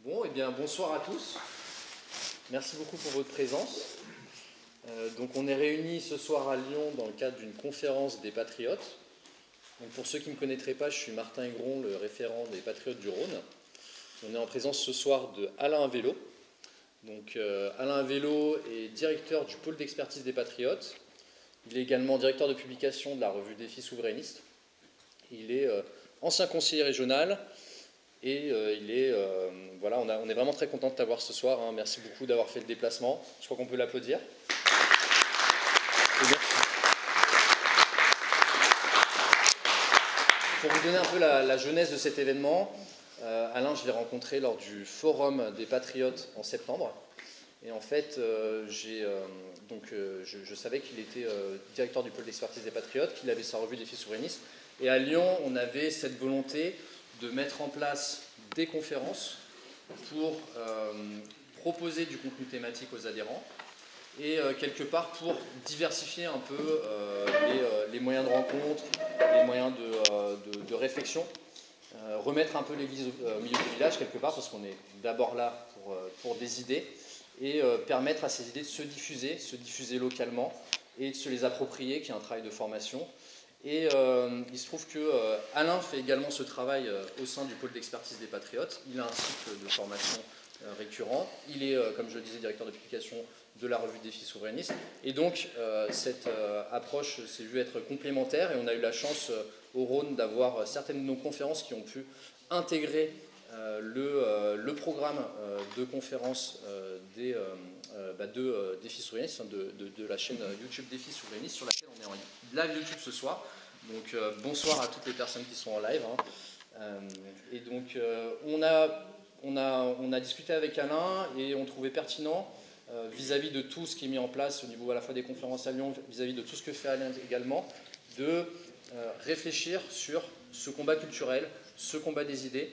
Bon, eh bien, bonsoir à tous. Merci beaucoup pour votre présence. Donc, on est réunis ce soir à Lyon dans le cadre d'une conférence des Patriotes. Donc, pour ceux qui ne me connaîtraient pas, je suis Martin Aigron, le référent des Patriotes du Rhône. On est en présence ce soir de Alain Vélo. Donc, Alain Vélo est directeur du pôle d'expertise des Patriotes. Il est également directeur de publication de la revue Défis souverainistes. Il est ancien conseiller régional. Et voilà, on est vraiment très content de t'avoir ce soir. Hein. Merci beaucoup d'avoir fait le déplacement. Je crois qu'on peut l'applaudir. Pour vous donner un peu la genèse de cet événement, Alain, je l'ai rencontré lors du Forum des Patriotes en septembre. Et en fait, je savais qu'il était directeur du pôle d'expertise des Patriotes, qu'il avait sa revue Défis souverainistes. Et à Lyon, on avait cette volonté de mettre en place des conférences pour proposer du contenu thématique aux adhérents et quelque part pour diversifier un peu les moyens de rencontre, les moyens de réflexion, remettre un peu l'église au milieu du village quelque part parce qu'on est d'abord là pour des idées et permettre à ces idées de se diffuser localement et de se les approprier, qui est un travail de formation. Et il se trouve que Alain fait également ce travail au sein du pôle d'expertise des Patriotes. Il a un cycle de formation récurrent. Il est, comme je le disais, directeur de publication de la revue Défis souverainistes. Et donc, cette approche s'est vue être complémentaire. Et on a eu la chance au Rhône d'avoir certaines de nos conférences qui ont pu intégrer le programme de conférences de Défis souverainistes, de la chaîne YouTube Défis souverainistes, sur laquelle on est en live YouTube ce soir. Donc bonsoir à toutes les personnes qui sont en live. Et donc on a discuté avec Alain et on trouvait pertinent vis-à-vis de tout ce qui est mis en place au niveau à la fois des conférences à Lyon, vis-à-vis de tout ce que fait Alain également, de réfléchir sur ce combat culturel, ce combat des idées.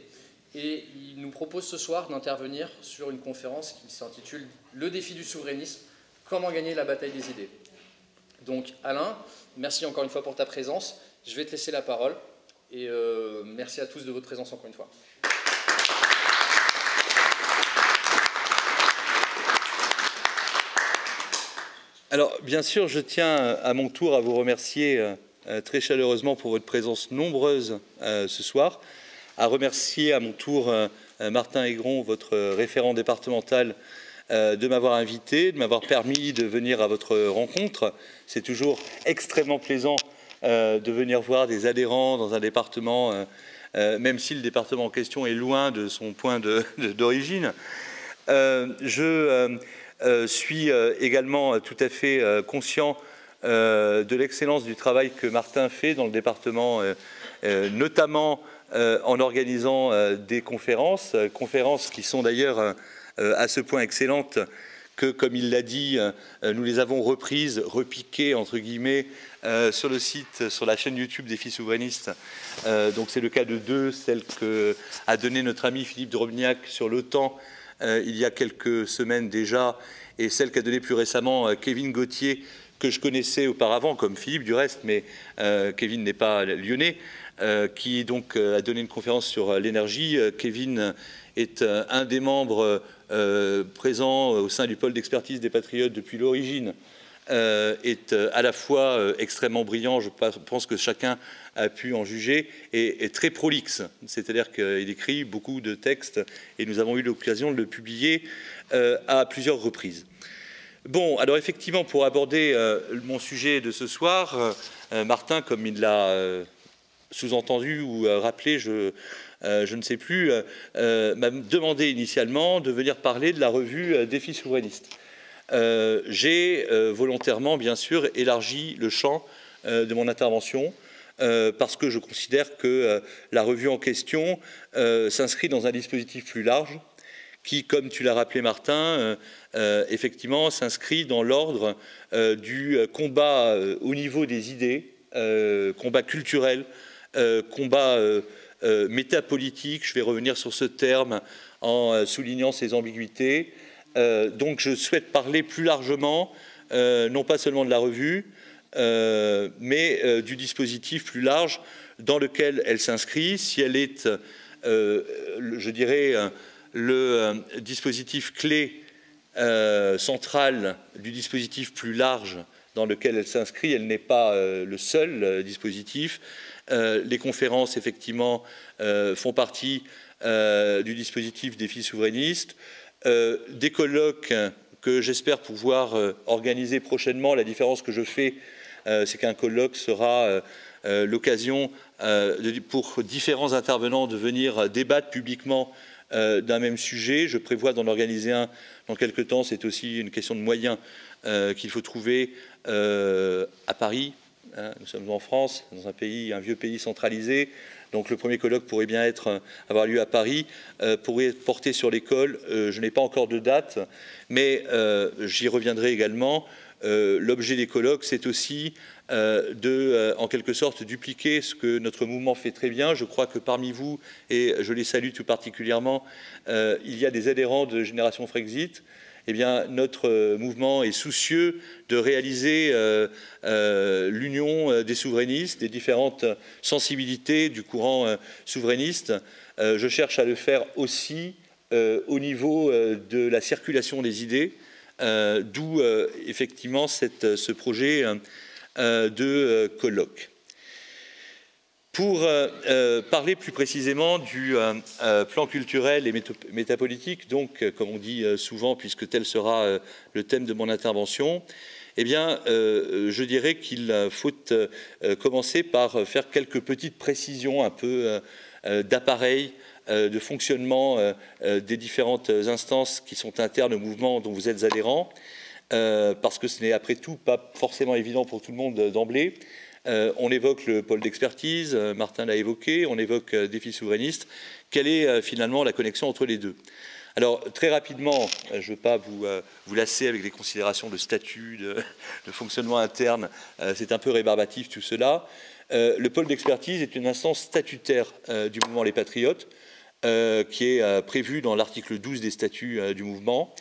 Et il nous propose ce soir d'intervenir sur une conférence qui s'intitule « Le défi du souverainisme, comment gagner la bataille des idées ». Donc Alain, merci encore une fois pour ta présence. Je vais te laisser la parole et merci à tous de votre présence encore une fois. Alors bien sûr, je tiens à mon tour à vous remercier très chaleureusement pour votre présence nombreuse ce soir, à remercier à mon tour Martin Aigron, votre référent départemental, de m'avoir invité, de m'avoir permis de venir à votre rencontre. C'est toujours extrêmement plaisant de venir voir des adhérents dans un département, même si le département en question est loin de son point d'origine. Je suis également tout à fait conscient de l'excellence du travail que Martin fait dans le département, notamment en organisant des conférences qui sont d'ailleurs à ce point excellentes que, comme il l'a dit, nous les avons reprises, repiquées, entre guillemets, sur le site, sur la chaîne YouTube Défis souverainistes. Donc c'est le cas de deux, celle qu'a donnée notre ami Philippe de Robignac sur l'OTAN il y a quelques semaines déjà, et celle qu'a donnée plus récemment Kevin Gauthier, que je connaissais auparavant, comme Philippe du reste, mais Kevin n'est pas lyonnais, qui donc a donné une conférence sur l'énergie. Kevin est un des membres présents au sein du pôle d'expertise des Patriotes depuis l'origine, est à la fois extrêmement brillant, je pense que chacun a pu en juger, et très prolixe, c'est-à-dire qu'il écrit beaucoup de textes et nous avons eu l'occasion de le publier à plusieurs reprises. Bon, alors effectivement, pour aborder mon sujet de ce soir, Martin, comme il l'a sous-entendu ou rappelé, je ne sais plus, m'a demandé initialement de venir parler de la revue Défis souverainistes. J'ai volontairement, bien sûr, élargi le champ de mon intervention parce que je considère que la revue en question s'inscrit dans un dispositif plus large qui, comme tu l'as rappelé, Martin, effectivement s'inscrit dans l'ordre du combat au niveau des idées, combat culturel, combat métapolitique. Je vais revenir sur ce terme en soulignant ses ambiguïtés. Donc je souhaite parler plus largement, non pas seulement de la revue, mais du dispositif plus large dans lequel elle s'inscrit, si elle est, je dirais, le dispositif clé central du dispositif plus large dans lequel elle s'inscrit. Elle n'est pas le seul dispositif. Les conférences, effectivement, font partie du dispositif défi souverainiste. Des colloques que j'espère pouvoir organiser prochainement. La différence que je fais, c'est qu'un colloque sera l'occasion pour différents intervenants de venir débattre publiquement d'un même sujet. Je prévois d'en organiser un dans quelques temps. C'est aussi une question de moyens qu'il faut trouver à Paris. Nous sommes en France, dans un vieux pays centralisé. Donc le premier colloque pourrait bien avoir lieu à Paris, pourrait porter sur l'école. Je n'ai pas encore de date, mais j'y reviendrai également. L'objet des colloques, c'est aussi en quelque sorte, dupliquer ce que notre mouvement fait très bien. Je crois que parmi vous, et je les salue tout particulièrement, il y a des adhérents de Génération Frexit. Eh bien, notre mouvement est soucieux de réaliser l'union des souverainistes, des différentes sensibilités du courant souverainiste. Je cherche à le faire aussi au niveau de la circulation des idées, d'où effectivement ce projet de colloque. Pour parler plus précisément du plan culturel et métapolitique, donc, comme on dit souvent, puisque tel sera le thème de mon intervention, eh bien, je dirais qu'il faut commencer par faire quelques petites précisions un peu d'appareil, de fonctionnement des différentes instances qui sont internes au mouvement dont vous êtes adhérents, parce que ce n'est après tout pas forcément évident pour tout le monde d'emblée. On évoque le pôle d'expertise, Martin l'a évoqué, on évoque défi souverainiste. Quelle est finalement la connexion entre les deux? Alors, très rapidement, je ne veux pas vous lasser avec des considérations de statut, de fonctionnement interne, c'est un peu rébarbatif tout cela. Le pôle d'expertise est une instance statutaire du mouvement Les Patriotes, qui est prévue dans l'article 12 des statuts du mouvement.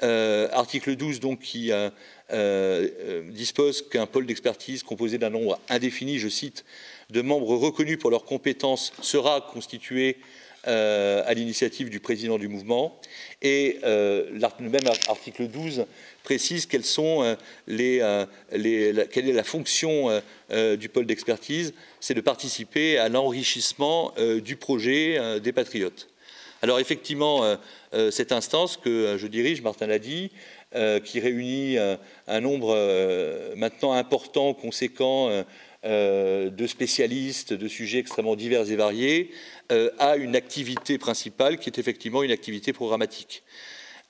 Article 12, donc, qui dispose qu'un pôle d'expertise composé d'un nombre indéfini, je cite, de membres reconnus pour leurs compétences sera constitué à l'initiative du président du mouvement. Et le même article 12 précise quelles sont quelle est la fonction du pôle d'expertise, c'est de participer à l'enrichissement du projet des Patriotes. Alors effectivement, cette instance que je dirige, Martin l'a dit, qui réunit un nombre maintenant important, conséquent, de spécialistes, de sujets extrêmement divers et variés, a une activité principale qui est effectivement une activité programmatique.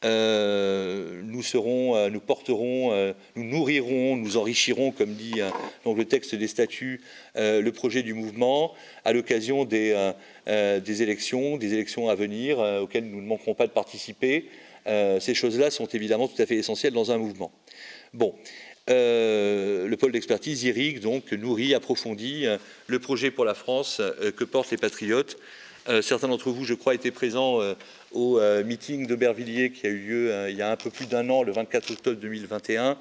Nous porterons, nous nourrirons, nous enrichirons, comme dit donc le texte des statuts, le projet du mouvement à l'occasion des élections à venir auxquelles nous ne manquerons pas de participer. Ces choses-là sont évidemment tout à fait essentielles dans un mouvement. Bon, le pôle d'expertise irrigue, donc nourrit, approfondit le projet pour la France que portent les Patriotes. Certains d'entre vous, je crois, étaient présents au meeting d'Aubervilliers qui a eu lieu il y a un peu plus d'un an, le 24 octobre 2021.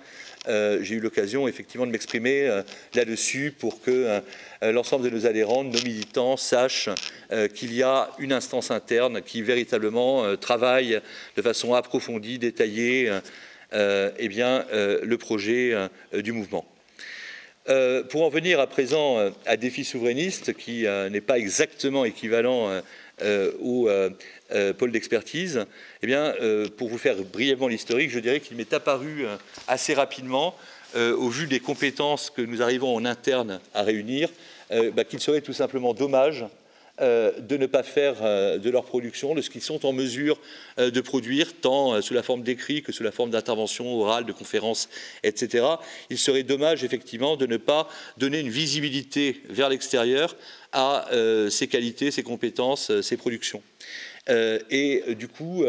J'ai eu l'occasion effectivement de m'exprimer là-dessus pour que l'ensemble de nos adhérents, de nos militants sachent qu'il y a une instance interne qui véritablement travaille de façon approfondie, détaillée, le projet du mouvement. Pour en venir à présent à défi souverainiste, qui n'est pas exactement équivalent au pôle d'expertise, eh bien, pour vous faire brièvement l'historique, je dirais qu'il m'est apparu assez rapidement, au vu des compétences que nous arrivons en interne à réunir, qu'il serait tout simplement dommage de ne pas faire de leur production, de ce qu'ils sont en mesure de produire, tant sous la forme d'écrits que sous la forme d'interventions orales, de conférences, etc. Il serait dommage, effectivement, de ne pas donner une visibilité vers l'extérieur à ces qualités, ces compétences, ces productions. Et du coup,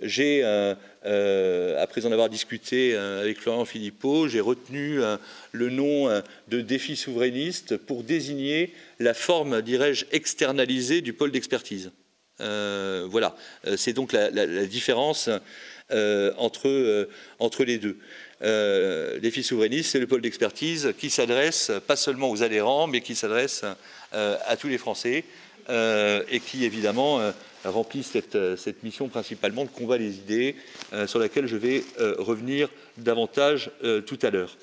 j'ai, après en avoir discuté avec Florian Philippot, j'ai retenu le nom de défi souverainiste pour désigner la forme, dirais-je, externalisée du pôle d'expertise. Voilà, c'est donc la différence entre les deux. Défi souverainiste, c'est le pôle d'expertise qui s'adresse pas seulement aux adhérents, mais qui s'adresse à tous les Français, et qui évidemment remplissent cette mission principalement de combat des idées, sur laquelle je vais revenir davantage tout à l'heure.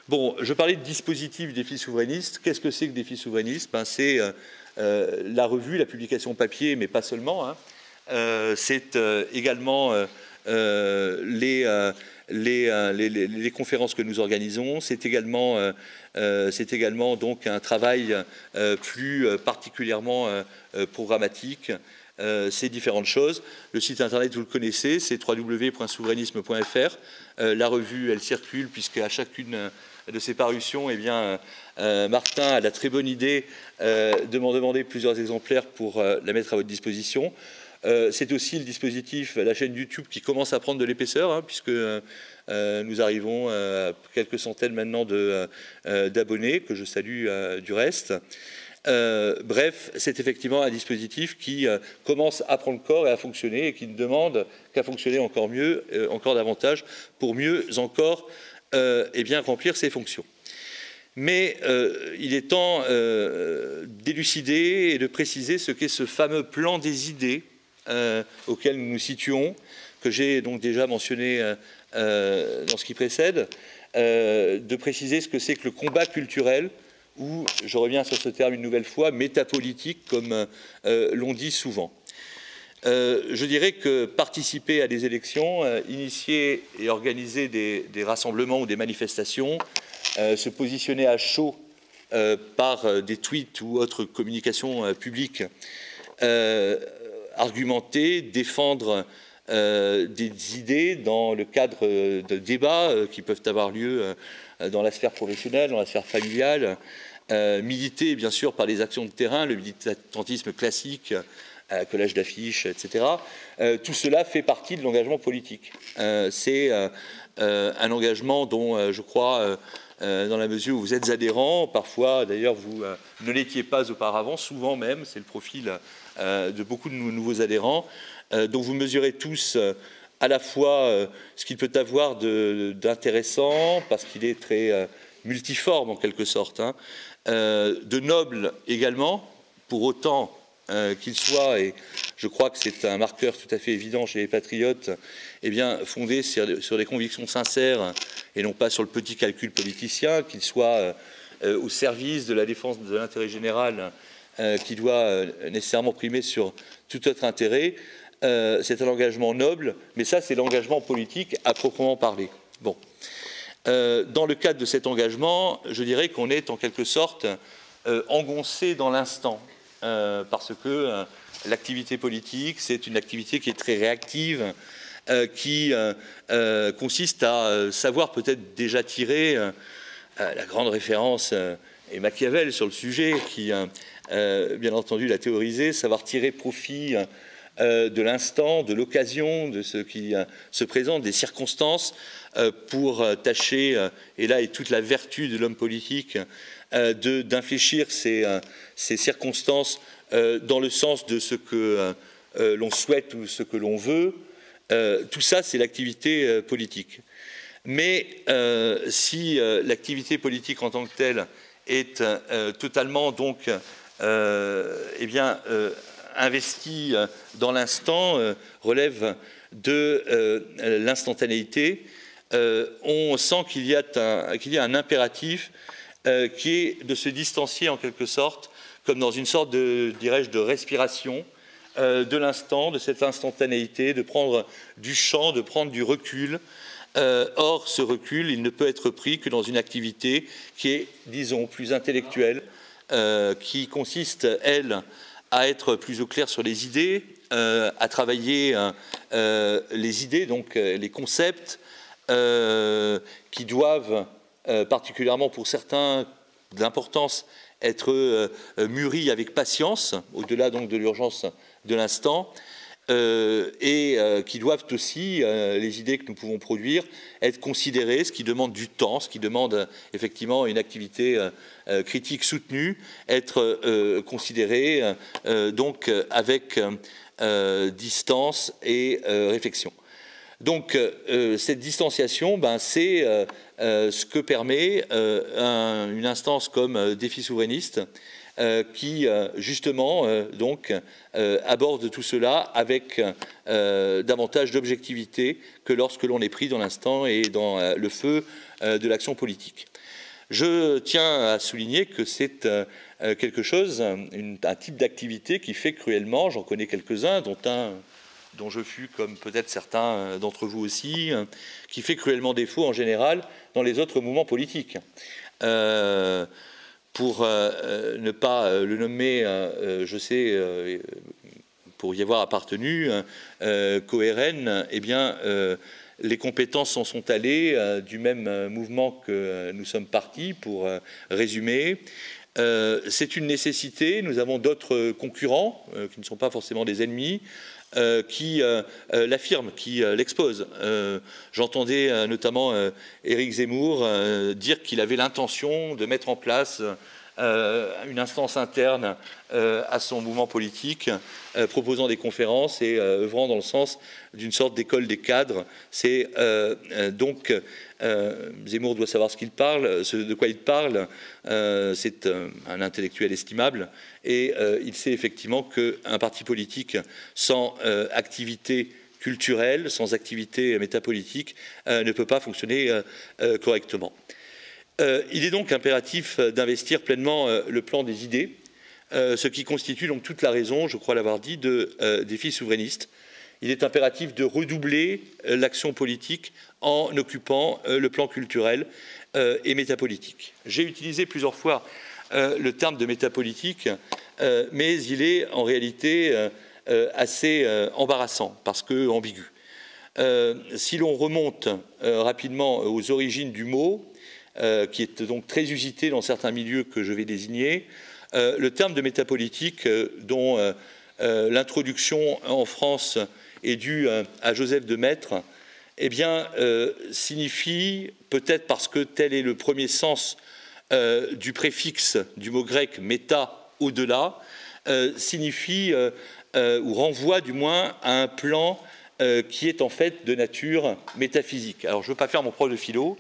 Bon, je parlais de dispositif Défis souverainistes. Qu'est-ce que c'est que Défis souverainistes? C'est la revue, la publication papier, mais pas seulement. Hein. C'est également les conférences que nous organisons. C'est également donc un travail plus particulièrement programmatique. Ces différentes choses. Le site internet, vous le connaissez, c'est www.souverainisme.fr. La revue, elle circule, puisque à chacune de ces parutions, eh bien, Martin a la très bonne idée de m'en demander plusieurs exemplaires pour la mettre à votre disposition. C'est aussi le dispositif, la chaîne YouTube, qui commence à prendre de l'épaisseur, hein, puisque nous arrivons à quelques centaines maintenant d'abonnés, que je salue du reste. Bref, c'est effectivement un dispositif qui commence à prendre corps et à fonctionner, et qui ne demande qu'à fonctionner encore mieux, encore davantage, pour mieux encore eh bien, remplir ses fonctions. Mais il est temps d'élucider et de préciser ce qu'est ce fameux plan des idées auquel nous nous situons, que j'ai donc déjà mentionné dans ce qui précède, de préciser ce que c'est que le combat culturel, ou, je reviens sur ce terme une nouvelle fois, métapolitique, comme l'on dit souvent. Je dirais que participer à des élections, initier et organiser des rassemblements ou des manifestations, se positionner à chaud par des tweets ou autres communications publiques, argumenter, défendre des idées dans le cadre de débats qui peuvent avoir lieu dans la sphère professionnelle, dans la sphère familiale, militer bien sûr par les actions de terrain, le militantisme classique, collage d'affiches, etc. Tout cela fait partie de l'engagement politique. C'est un engagement dont je crois, dans la mesure où vous êtes adhérent, parfois d'ailleurs vous ne l'étiez pas auparavant, souvent même, c'est le profil de beaucoup de nouveaux adhérents, dont vous mesurez tous à la fois ce qu'il peut avoir d'intéressant, parce qu'il est très multiforme en quelque sorte, hein, de noble également, pour autant qu'il soit, et je crois que c'est un marqueur tout à fait évident chez les patriotes, eh bien, fondé sur des convictions sincères et non pas sur le petit calcul politicien, qu'il soit au service de la défense de l'intérêt général qui doit nécessairement primer sur tout autre intérêt. C'est un engagement noble, mais ça, c'est l'engagement politique à proprement parler. Bon. Dans le cadre de cet engagement, je dirais qu'on est en quelque sorte engoncé dans l'instant, parce que l'activité politique, c'est une activité qui est très réactive, qui consiste à savoir peut-être déjà tirer la grande référence et Machiavel sur le sujet, qui bien entendu l'a théorisé, savoir tirer profit de l'instant, de l'occasion, de ce qui se présente, des circonstances, pour tâcher, et là est toute la vertu de l'homme politique, d'infléchir ces circonstances dans le sens de ce que l'on souhaite ou ce que l'on veut. Tout ça, c'est l'activité politique. Mais si l'activité politique en tant que telle est totalement donc eh bien, investi dans l'instant, relève de l'instantanéité, on sent qu'il y a un impératif qui est de se distancier en quelque sorte, comme dans une sorte dirais-je, de respiration de l'instant, de cette instantanéité, de prendre du champ, de prendre du recul. Or, ce recul, il ne peut être pris que dans une activité qui est, disons, plus intellectuelle, qui consiste, elle, à être plus au clair sur les idées, à travailler les idées, donc les concepts, qui doivent, particulièrement pour certains d'importance, être mûris avec patience, au-delà donc de l'urgence de l'instant, et qui doivent aussi, les idées que nous pouvons produire, être considérées, ce qui demande du temps, ce qui demande effectivement une activité critique soutenue, être considérées donc avec distance et réflexion. Donc cette distanciation, c'est ce que permet une instance comme Défis souverainistes, qui, justement, donc, aborde tout cela avec davantage d'objectivité que lorsque l'on est pris dans l'instant et dans le feu de l'action politique. Je tiens à souligner que c'est quelque chose, un type d'activité qui fait cruellement, j'en connais quelques-uns, dont je fus, comme peut-être certains d'entre vous aussi, qui fait cruellement défaut en général dans les autres mouvements politiques. Pour ne pas le nommer, je sais, pour y avoir appartenu, CORN, eh bien, les compétences en sont allées du même mouvement que nous sommes partis, pour résumer. C'est une nécessité. Nous avons d'autres concurrents, qui ne sont pas forcément des ennemis, qui l'affirment, qui l'exposent. J'entendais notamment Éric Zemmour dire qu'il avait l'intention de mettre en place une instance interne à son mouvement politique, proposant des conférences et œuvrant dans le sens d'une sorte d'école des cadres. C'est donc Zemmour doit savoir de quoi il parle. C'est un intellectuel estimable et il sait effectivement qu'un parti politique sans activité culturelle, sans activité métapolitique, ne peut pas fonctionner correctement. Il est donc impératif d'investir pleinement le plan des idées, ce qui constitue donc toute la raison, je crois l'avoir dit, de défis souverainistes. Il est impératif de redoubler l'action politique en occupant le plan culturel et métapolitique. J'ai utilisé plusieurs fois le terme de métapolitique, mais il est en réalité assez embarrassant parce que ambigu. Si l'on remonte rapidement aux origines du mot, qui est donc très usité dans certains milieux que je vais désigner, le terme de métapolitique, dont l'introduction en France est due à Joseph de Maistre, eh bien, signifie, peut-être parce que tel est le premier sens du préfixe du mot grec méta, au-delà, signifie ou renvoie du moins à un plan qui est en fait de nature métaphysique. Alors, je ne veux pas faire mon prof de philo,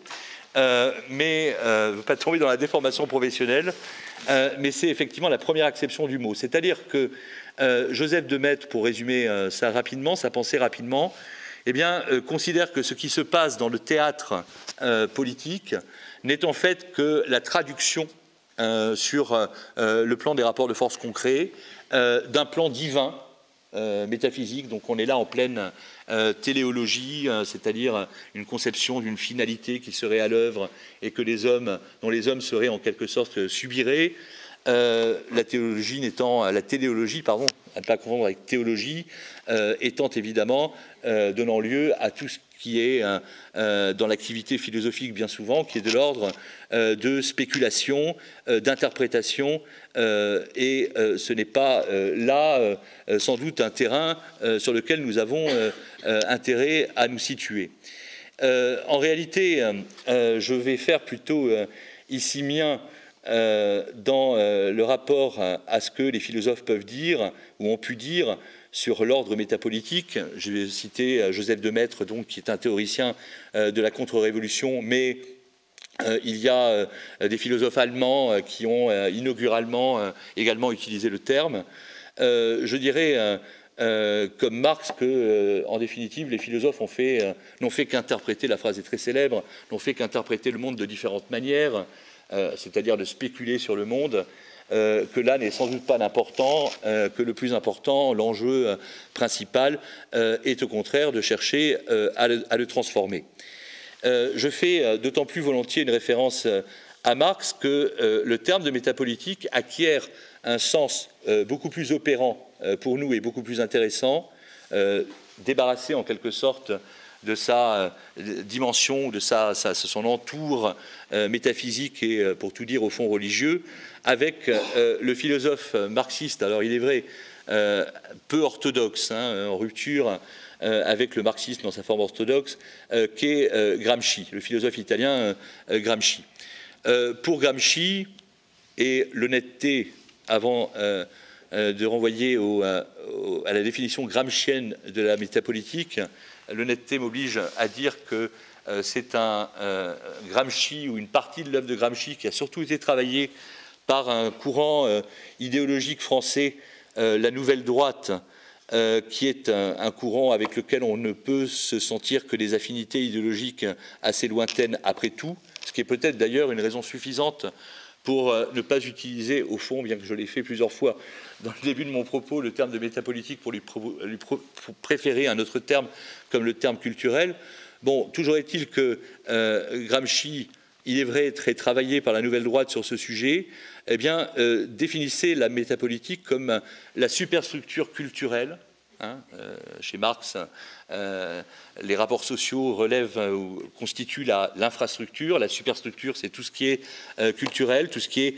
mais je ne veux pas tomber dans la déformation professionnelle, mais c'est effectivement la première acception du mot. C'est-à-dire que Joseph de Maistre, pour résumer ça rapidement, sa pensée rapidement, eh bien, considère que ce qui se passe dans le théâtre politique n'est en fait que la traduction sur le plan des rapports de force concrets d'un plan divin métaphysique. Donc on est là en pleine téléologie, c'est-à-dire une conception d'une finalité qui serait à l'œuvre et que dont les hommes seraient en quelque sorte subiraient. La téléologie, pardon, à ne pas confondre avec théologie, étant évidemment donnant lieu à tout ce qui est dans l'activité philosophique bien souvent, qui est de l'ordre de spéculation, d'interprétation, et ce n'est pas là sans doute un terrain sur lequel nous avons intérêt à nous situer. En réalité, je vais faire plutôt ici mien dans le rapport à ce que les philosophes peuvent dire ou ont pu dire sur l'ordre métapolitique. Je vais citer Joseph de Maistre, donc, qui est un théoricien de la contre-révolution, mais il y a des philosophes allemands qui ont inauguralement également utilisé le terme. Je dirais, comme Marx, que, en définitive, les philosophes n'ont fait qu'interpréter, la phrase est très célèbre, n'ont fait qu'interpréter le monde de différentes manières, c'est-à-dire de spéculer sur le monde, que là n'est sans doute pas l'important, que le plus important, l'enjeu principal, est au contraire de chercher à le transformer. Je fais d'autant plus volontiers une référence à Marx que le terme de métapolitique acquiert un sens beaucoup plus opérant pour nous et beaucoup plus intéressant, débarrassé en quelque sorte de sa dimension, de son entour métaphysique et, pour tout dire, au fond religieux, avec le philosophe marxiste, alors il est vrai, peu orthodoxe, en rupture avec le marxisme dans sa forme orthodoxe, qu'est Gramsci, le philosophe italien Gramsci. Pour Gramsci, et l'honnêteté, avant de renvoyer à la définition gramscienne de la métapolitique, l'honnêteté m'oblige à dire que c'est un Gramsci ou une partie de l'œuvre de Gramsci qui a surtout été travaillée par un courant idéologique français, la Nouvelle Droite, qui est un courant avec lequel on ne peut se sentir que des affinités idéologiques assez lointaines après tout, ce qui est peut-être d'ailleurs une raison suffisante pour ne pas utiliser, au fond, bien que je l'ai fait plusieurs fois dans le début de mon propos, le terme de métapolitique pour lui préférer un autre terme comme le terme culturel. Bon, toujours est-il que Gramsci, il est vrai, très travaillé par la Nouvelle Droite sur ce sujet, eh bien, définissait la métapolitique comme la superstructure culturelle. Chez Marx, les rapports sociaux relèvent ou constituent l'infrastructure. La superstructure, c'est tout ce qui est culturel, tout ce qui est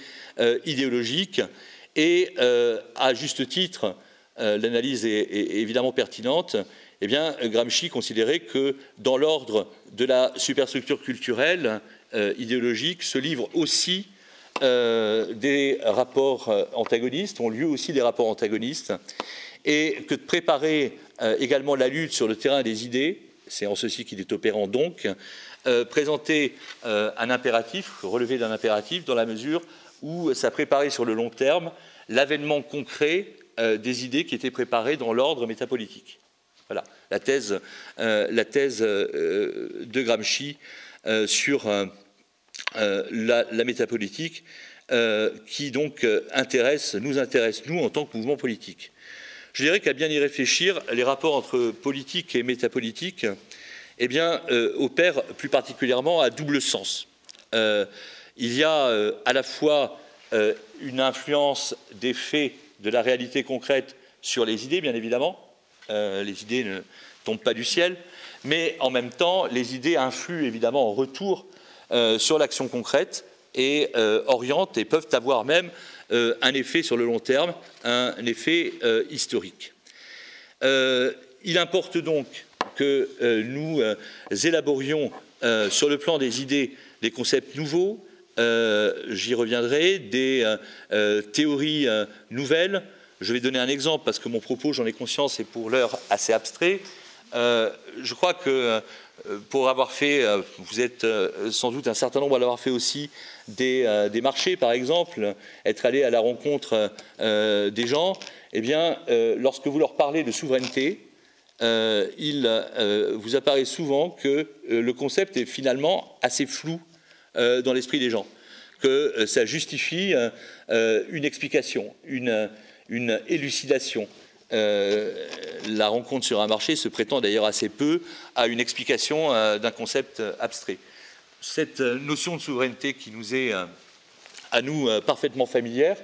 idéologique. Et à juste titre, l'analyse est évidemment pertinente. Eh bien, Gramsci considérait que dans l'ordre de la superstructure culturelle, idéologique, se livrent aussi des rapports antagonistes, ont lieu aussi des rapports antagonistes, et que de préparer également la lutte sur le terrain des idées, c'est en ceci qu'il est opérant donc, présenter un impératif, relever d'un impératif, dans la mesure où ça préparait sur le long terme l'avènement concret des idées qui étaient préparées dans l'ordre métapolitique. Voilà, la thèse de Gramsci sur la métapolitique, qui donc nous intéresse, nous, en tant que mouvement politique. Je dirais qu'à bien y réfléchir, les rapports entre politique et métapolitique eh bien, opèrent plus particulièrement à double sens. Il y a à la fois une influence des faits de la réalité concrète sur les idées, bien évidemment. Les idées ne tombent pas du ciel, mais en même temps, les idées influent évidemment en retour sur l'action concrète et orientent et peuvent avoir même un effet sur le long terme, un effet historique. Il importe donc que nous élaborions sur le plan des idées des concepts nouveaux, j'y reviendrai, des théories nouvelles. Je vais donner un exemple parce que mon propos, j'en ai conscience, est pour l'heure assez abstrait. Je crois que pour avoir fait, vous êtes sans doute un certain nombre à l'avoir fait aussi, des marchés par exemple, être allé à la rencontre des gens, eh bien, lorsque vous leur parlez de souveraineté, il vous apparaît souvent que le concept est finalement assez flou dans l'esprit des gens, que ça justifie une explication, une élucidation. La rencontre sur un marché se prétend d'ailleurs assez peu à une explication d'un concept abstrait. Cette notion de souveraineté qui nous est, à nous, parfaitement familière,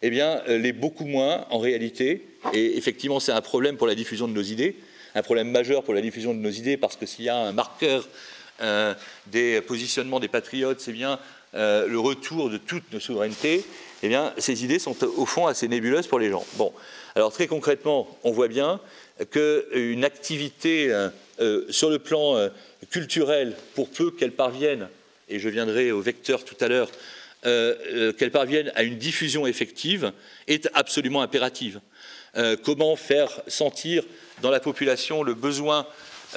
eh bien, l'est beaucoup moins en réalité. Et effectivement, c'est un problème pour la diffusion de nos idées, un problème majeur pour la diffusion de nos idées, parce que s'il y a un marqueur des positionnements des patriotes, c'est bien le retour de toutes nos souverainetés. Eh bien, ces idées sont au fond assez nébuleuses pour les gens. Bon, alors très concrètement, on voit bien qu'une activité sur le plan culturel, pour peu qu'elle parvienne, et je viendrai au vecteur tout à l'heure, qu'elle parvienne à une diffusion effective, est absolument impérative. Comment faire sentir dans la population le besoin,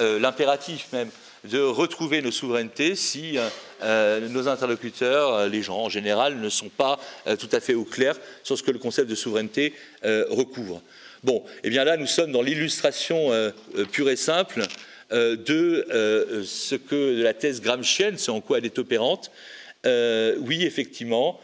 l'impératif même, de retrouver nos souverainetés si nos interlocuteurs, les gens en général, ne sont pas tout à fait au clair sur ce que le concept de souveraineté recouvre. Bon, eh bien là, nous sommes dans l'illustration pure et simple de ce que de la thèse gramscienne, ce en quoi elle est opérante. Oui, effectivement,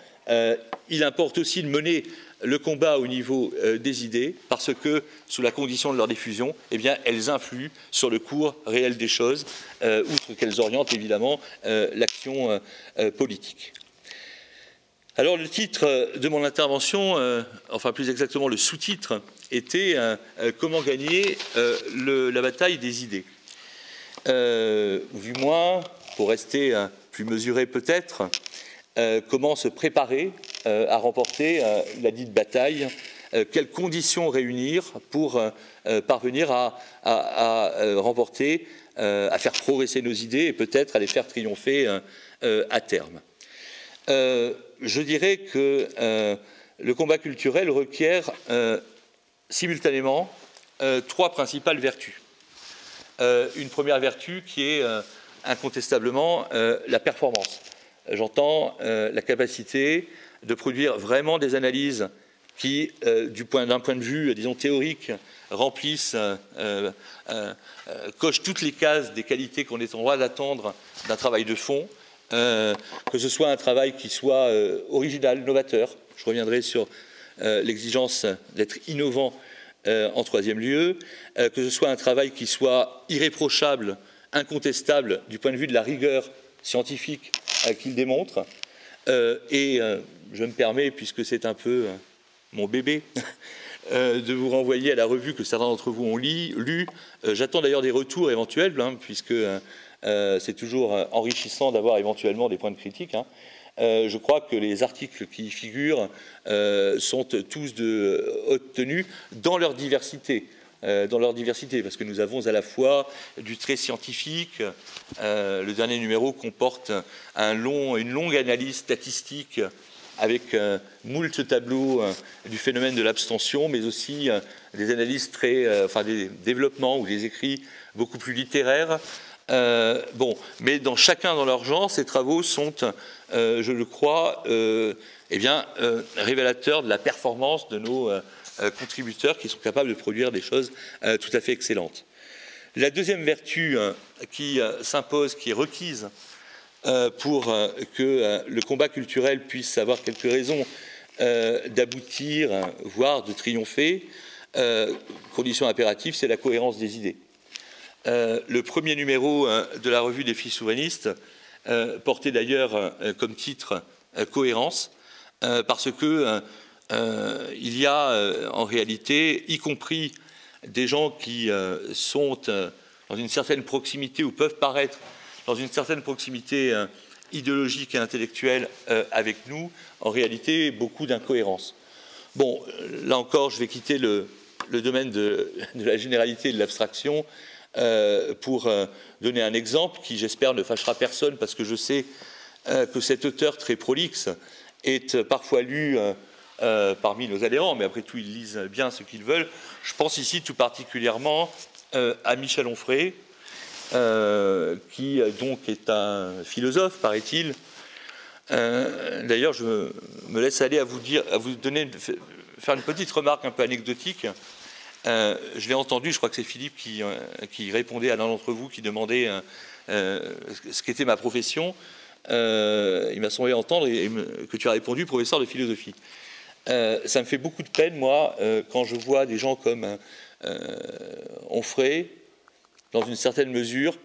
il importe aussi de mener le combat au niveau des idées, parce que, sous la condition de leur diffusion, eh bien, elles influent sur le cours réel des choses, outre qu'elles orientent évidemment l'action politique. Alors, le titre de mon intervention, enfin plus exactement le sous-titre, était comment gagner la bataille des idées. Du moins, pour rester plus mesuré peut-être, comment se préparer à remporter la dite bataille, quelles conditions réunir pour parvenir à remporter, à faire progresser nos idées et peut-être à les faire triompher à terme. Je dirais que le combat culturel requiert simultanément trois principales vertus. Une première vertu qui est incontestablement la performance. J'entends la capacité de produire vraiment des analyses qui, d'un point de vue, disons, théorique, remplissent, cochent toutes les cases des qualités qu'on est en droit d'attendre d'un travail de fond, que ce soit un travail qui soit original, novateur. Je reviendrai sur l'exigence d'être innovant en troisième lieu, que ce soit un travail qui soit irréprochable, incontestable du point de vue de la rigueur scientifique qu'il démontre. Et je me permets, puisque c'est un peu mon bébé, de vous renvoyer à la revue que certains d'entre vous ont lu. J'attends d'ailleurs des retours éventuels, puisque c'est toujours enrichissant d'avoir éventuellement des points de critique. Je crois que les articles qui y figurent sont tous de haute tenue dans leur diversité. Parce que nous avons à la fois du trait scientifique. Le dernier numéro comporte une longue analyse statistique avec moult tableaux du phénomène de l'abstention, mais aussi des analyses des développements ou des écrits beaucoup plus littéraires. Mais chacun dans leur genre, ces travaux sont, je le crois, révélateurs de la performance de nos contributeurs qui sont capables de produire des choses tout à fait excellentes. La deuxième vertu qui s'impose, qui est requise pour que le combat culturel puisse avoir quelques raisons d'aboutir, voire de triompher, condition impérative, c'est la cohérence des idées. Le premier numéro de la revue des filles souverainistes portait d'ailleurs comme titre Cohérence, parce que il y a en réalité, y compris des gens qui sont dans une certaine proximité ou peuvent paraître dans une certaine proximité idéologique et intellectuelle avec nous, en réalité beaucoup d'incohérences. Bon, là encore, je vais quitter le domaine de la généralité et de l'abstraction pour donner un exemple qui, j'espère, ne fâchera personne, parce que je sais que cet auteur très prolixe est parfois lu parmi nos adhérents, mais après tout, ils lisent bien ce qu'ils veulent. Je pense ici tout particulièrement à Michel Onfray, qui donc est un philosophe, paraît-il. D'ailleurs, je me laisse aller à vous faire une petite remarque un peu anecdotique. Je l'ai entendu, je crois que c'est Philippe qui répondait à l'un d'entre vous, qui demandait ce qu'était ma profession. Il m'a semblé entendre que tu as répondu professeur de philosophie. Ça me fait beaucoup de peine, moi, quand je vois des gens comme Onfray, dans une certaine mesure,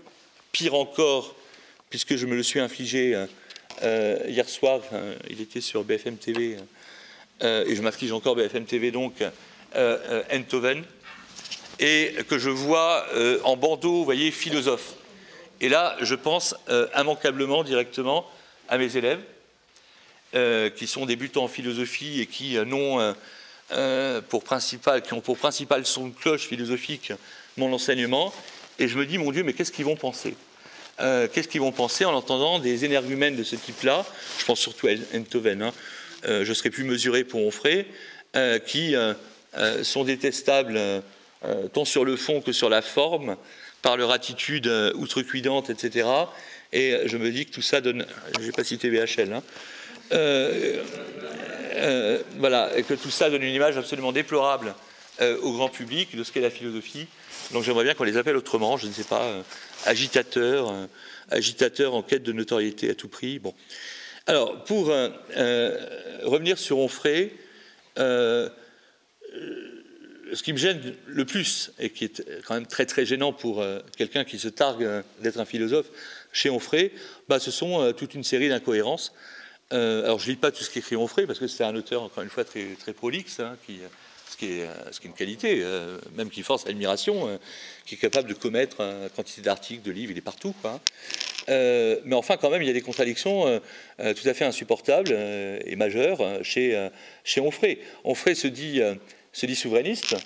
pire encore, puisque je me le suis infligé hier soir, il était sur BFM TV, et je m'afflige encore BFM TV, donc, Enthoven, et que je vois en bandeau, vous voyez, philosophe. Et là, je pense immanquablement, directement, à mes élèves, qui sont débutants en philosophie et qui ont pour principal son de cloche philosophique mon enseignement. Et je me dis, mon Dieu, mais qu'est-ce qu'ils vont penser ? Qu'est-ce qu'ils vont penser en entendant des énergumènes de ce type-là ? Je pense surtout à Enthoven, je serai plus mesuré pour Onfray, qui sont détestables tant sur le fond que sur la forme, par leur attitude outrecuidante, etc. Et je me dis que tout ça donne... Je ne vais pas citer BHL, voilà, et que tout ça donne une image absolument déplorable au grand public de ce qu'est la philosophie. Donc j'aimerais bien qu'on les appelle autrement, je ne sais pas, agitateurs en quête de notoriété à tout prix. Bon. Alors, pour revenir sur Onfray, ce qui me gêne le plus, et qui est quand même très très gênant pour quelqu'un qui se targue d'être un philosophe chez Onfray, ce sont toute une série d'incohérences. Alors je ne lis pas tout ce qu'écrit Onfray, parce que c'est un auteur, encore une fois, très, très prolixe, ce qui est une qualité, même qui force à l'admiration, qui est capable de commettre une quantité d'articles, de livres, il est partout, quoi. Mais enfin, quand même, il y a des contradictions tout à fait insupportables et majeures chez Onfray. Onfray se dit souverainiste.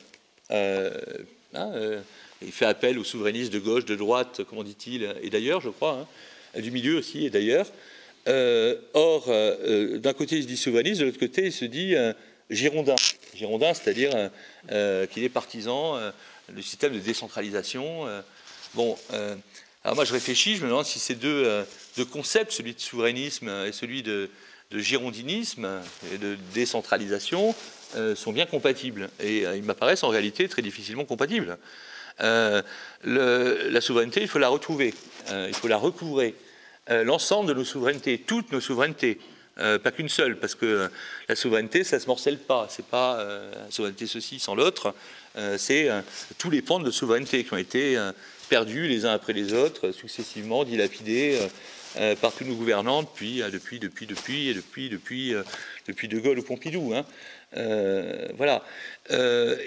Il fait appel aux souverainistes de gauche, de droite, comment dit-il, et d'ailleurs, je crois, du milieu aussi, et d'ailleurs. Or, d'un côté, il se dit souverainiste, de l'autre côté, il se dit girondin. Girondin, c'est-à-dire qu'il est partisan du système de décentralisation. Alors moi, je réfléchis, je me demande si ces deux concepts, celui de souverainisme et celui de girondinisme et de décentralisation sont bien compatibles. Et ils m'apparaissent en réalité très difficilement compatibles. La souveraineté, il faut la retrouver, il faut la recouvrer. L'ensemble de nos souverainetés, toutes nos souverainetés, pas qu'une seule, parce que la souveraineté, ça ne se morcelle pas. C'est pas la souveraineté ceci sans l'autre. C'est tous les pans de souveraineté qui ont été perdus les uns après les autres, successivement dilapidés par tous nos gouvernants depuis De Gaulle ou Pompidou. Hein. Voilà.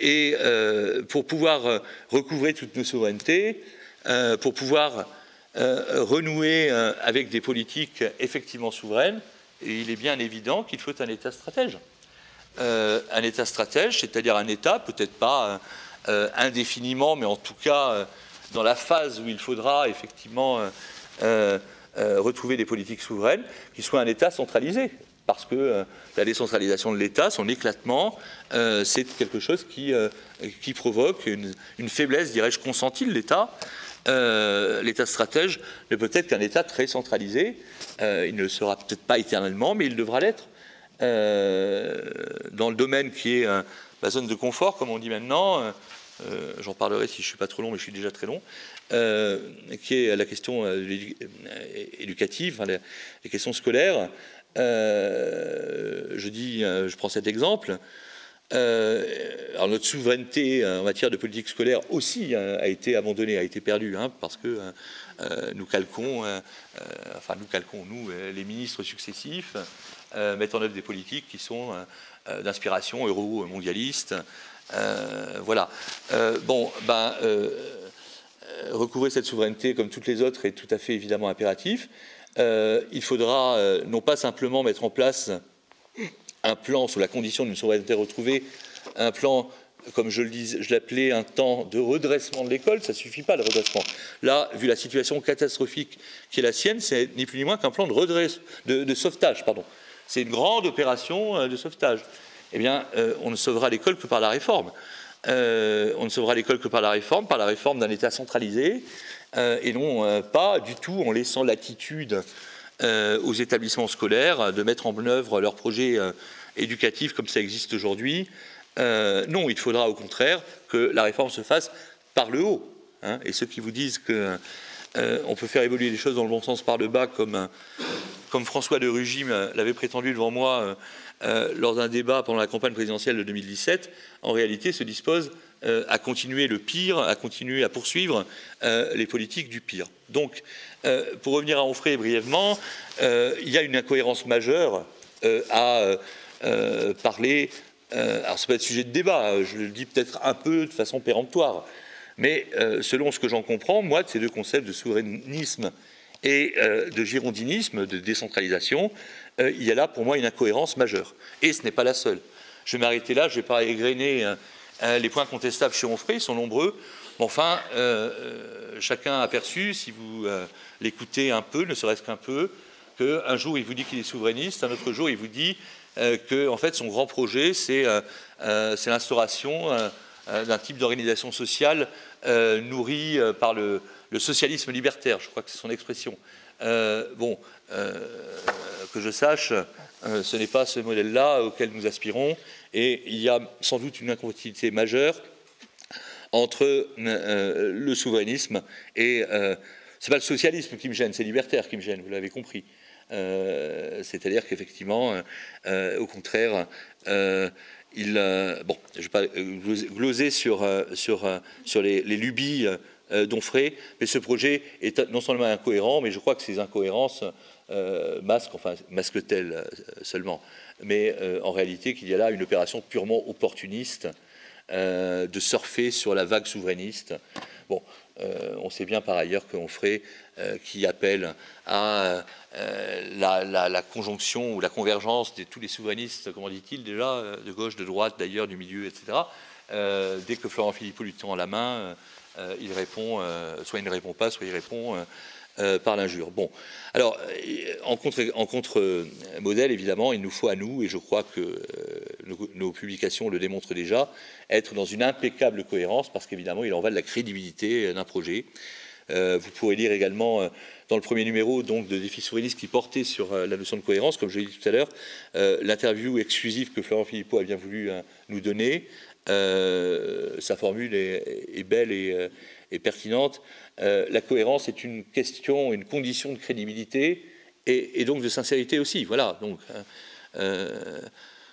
Et pour pouvoir recouvrer toutes nos souverainetés, pour pouvoir renouer avec des politiques effectivement souveraines, et il est bien évident qu'il faut un État stratège. Un État stratège, c'est-à-dire un État, peut-être pas indéfiniment, mais en tout cas dans la phase où il faudra effectivement retrouver des politiques souveraines, qui soit un État centralisé. Parce que la décentralisation de l'État, son éclatement, c'est quelque chose qui provoque une faiblesse, dirais-je, consentie de l'État. L'État stratège ne peut être qu'un État très centralisé. Il ne le sera peut-être pas éternellement, mais il devra l'être. Dans le domaine qui est la zone de confort, comme on dit maintenant, j'en parlerai si je ne suis pas trop long, mais je suis déjà très long, qui est la question éducative, enfin, les questions scolaires. Je prends cet exemple. Alors notre souveraineté en matière de politique scolaire aussi a été abandonnée, a été perdue, hein, parce que nous, les ministres successifs, mettent en œuvre des politiques qui sont d'inspiration euro-mondialiste. Voilà. Recouvrer cette souveraineté comme toutes les autres est tout à fait évidemment impératif. Il faudra non pas simplement mettre en place un plan sous la condition d'une souveraineté retrouvée, un plan, comme je l'appelais, un temps de redressement de l'école, ça ne suffit pas le redressement. Là, vu la situation catastrophique qui est la sienne, c'est ni plus ni moins qu'un plan de sauvetage. C'est une grande opération de sauvetage. Eh bien, on ne sauvera l'école que par la réforme. On ne sauvera l'école que par la réforme d'un État centralisé, et non pas du tout en laissant l'attitude aux établissements scolaires de mettre en œuvre leurs projets éducatifs comme ça existe aujourd'hui. Non, il faudra au contraire que la réforme se fasse par le haut. Hein, et ceux qui vous disent qu'on peut faire évoluer les choses dans le bon sens par le bas, comme François de Rugy l'avait prétendu devant moi lors d'un débat pendant la campagne présidentielle de 2017, en réalité se dispose à continuer le pire, à continuer à poursuivre les politiques du pire. Donc, pour revenir à Onfray brièvement, il y a une incohérence majeure à parler. Alors, ce n'est pas le sujet de débat, je le dis peut-être un peu de façon péremptoire, mais selon ce que j'en comprends, moi, de ces deux concepts de souverainisme et de girondinisme, de décentralisation, il y a là pour moi une incohérence majeure. Et ce n'est pas la seule. Je vais m'arrêter là, je ne vais pas égrener les points contestables chez Onfray, ils sont nombreux. Mais enfin, chacun a perçu, si vous l'écoutez un peu, ne serait-ce qu'un peu, qu'un jour il vous dit qu'il est souverainiste, un autre jour il vous dit que en fait, son grand projet, c'est l'instauration d'un type d'organisation sociale nourrie par le socialisme libertaire, je crois que c'est son expression. Que je sache, ce n'est pas ce modèle-là auquel nous aspirons, et il y a sans doute une incompatibilité majeure entre le souverainisme et... c'est pas le socialisme qui me gêne, c'est le libertaire qui me gêne, vous l'avez compris. C'est-à-dire qu'effectivement, au contraire, je ne vais pas gloser sur les lubies d'Onfray, mais ce projet est non seulement incohérent, mais je crois que ces incohérences masquent-elles seulement, mais en réalité qu'il y a là une opération purement opportuniste de surfer sur la vague souverainiste. Bon, on sait bien par ailleurs qu'Onfray, qui appelle à la conjonction ou la convergence de tous les souverainistes, comment dit-il déjà, de gauche, de droite, d'ailleurs, du milieu, etc. Dès que Florent Philippot lui tend la main, il répond, soit il ne répond pas, soit il répond par l'injure. Bon, alors, en contre-modèle, évidemment, il nous faut à nous, et je crois que nos publications le démontrent déjà, être dans une impeccable cohérence, parce qu'évidemment, il en va de la crédibilité d'un projet. Vous pourrez lire également dans le premier numéro donc, de Défis souverainistes qui portait sur la notion de cohérence, comme je l'ai dit tout à l'heure, l'interview exclusive que Florent Philippot a bien voulu nous donner. Sa formule est belle et pertinente. La cohérence est une question, une condition de crédibilité et donc de sincérité aussi. Voilà. Donc,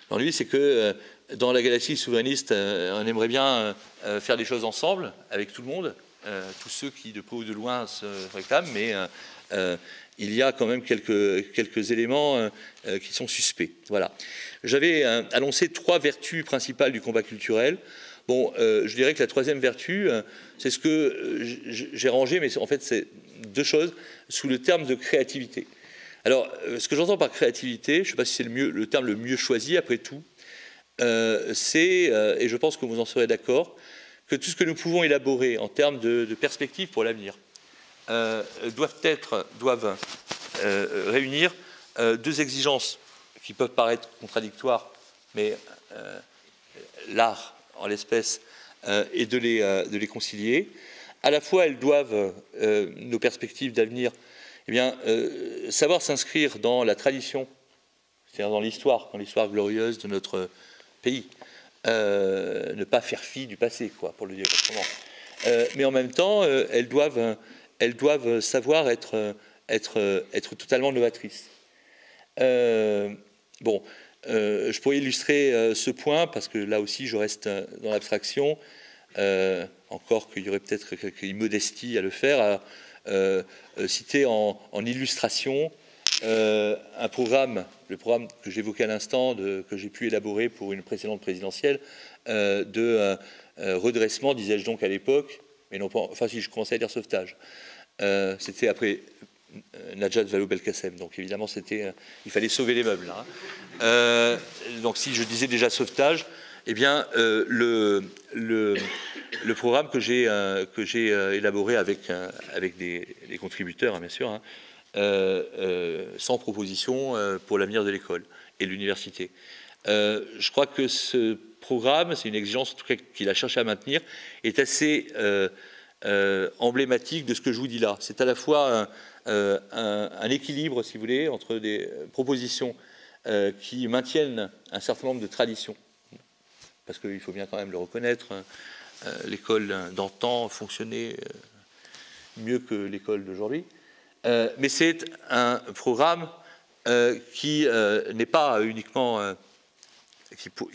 l'ennui, c'est que dans la galaxie souverainiste, on aimerait bien faire des choses ensemble avec tout le monde, tous ceux qui de près ou de loin se réclament, mais il y a quand même quelques éléments qui sont suspects. Voilà. J'avais annoncé 3 vertus principales du combat culturel. Bon, je dirais que la troisième vertu, c'est ce que j'ai rangé, mais en fait, c'est 2 choses sous le terme de créativité. Alors, ce que j'entends par créativité, je ne sais pas si c'est le terme le mieux choisi, après tout, c'est, et je pense que vous en serez d'accord, que tout ce que nous pouvons élaborer en termes de perspectives pour l'avenir doivent réunir 2 exigences qui peuvent paraître contradictoires, mais l'art, en l'espèce, est de les concilier. À la fois, elles doivent, nos perspectives d'avenir, eh bien, savoir s'inscrire dans la tradition, c'est-à-dire dans l'histoire glorieuse de notre pays. Ne pas faire fi du passé, quoi, pour le dire autrement. Mais en même temps, elles doivent savoir être totalement novatrices. Bon, je pourrais illustrer ce point, parce que là aussi, je reste dans l'abstraction, encore qu'il y aurait peut-être quelques immodesties à le faire, à citer en illustration un programme, le programme que j'évoquais à l'instant, que j'ai pu élaborer pour une précédente présidentielle, de redressement, disais-je donc à l'époque, mais non pas, enfin si je commençais à dire sauvetage. C'était après Najat Vallaud-Belkacem, donc évidemment il fallait sauver les meubles. Hein. Donc si je disais déjà sauvetage, eh bien le programme que j'ai élaboré avec des contributeurs, hein, bien sûr, hein, 100 propositions pour l'avenir de l'école et de l'université. Je crois que ce programme, c'est une exigence en tout cas qu'il a cherché à maintenir, est assez emblématique de ce que je vous dis là. C'est à la fois un équilibre, si vous voulez, entre des propositions qui maintiennent un certain nombre de traditions, parce qu'il faut bien quand même le reconnaître, l'école d'antan fonctionnait mieux que l'école d'aujourd'hui, mais c'est un programme qui n'est pas uniquement...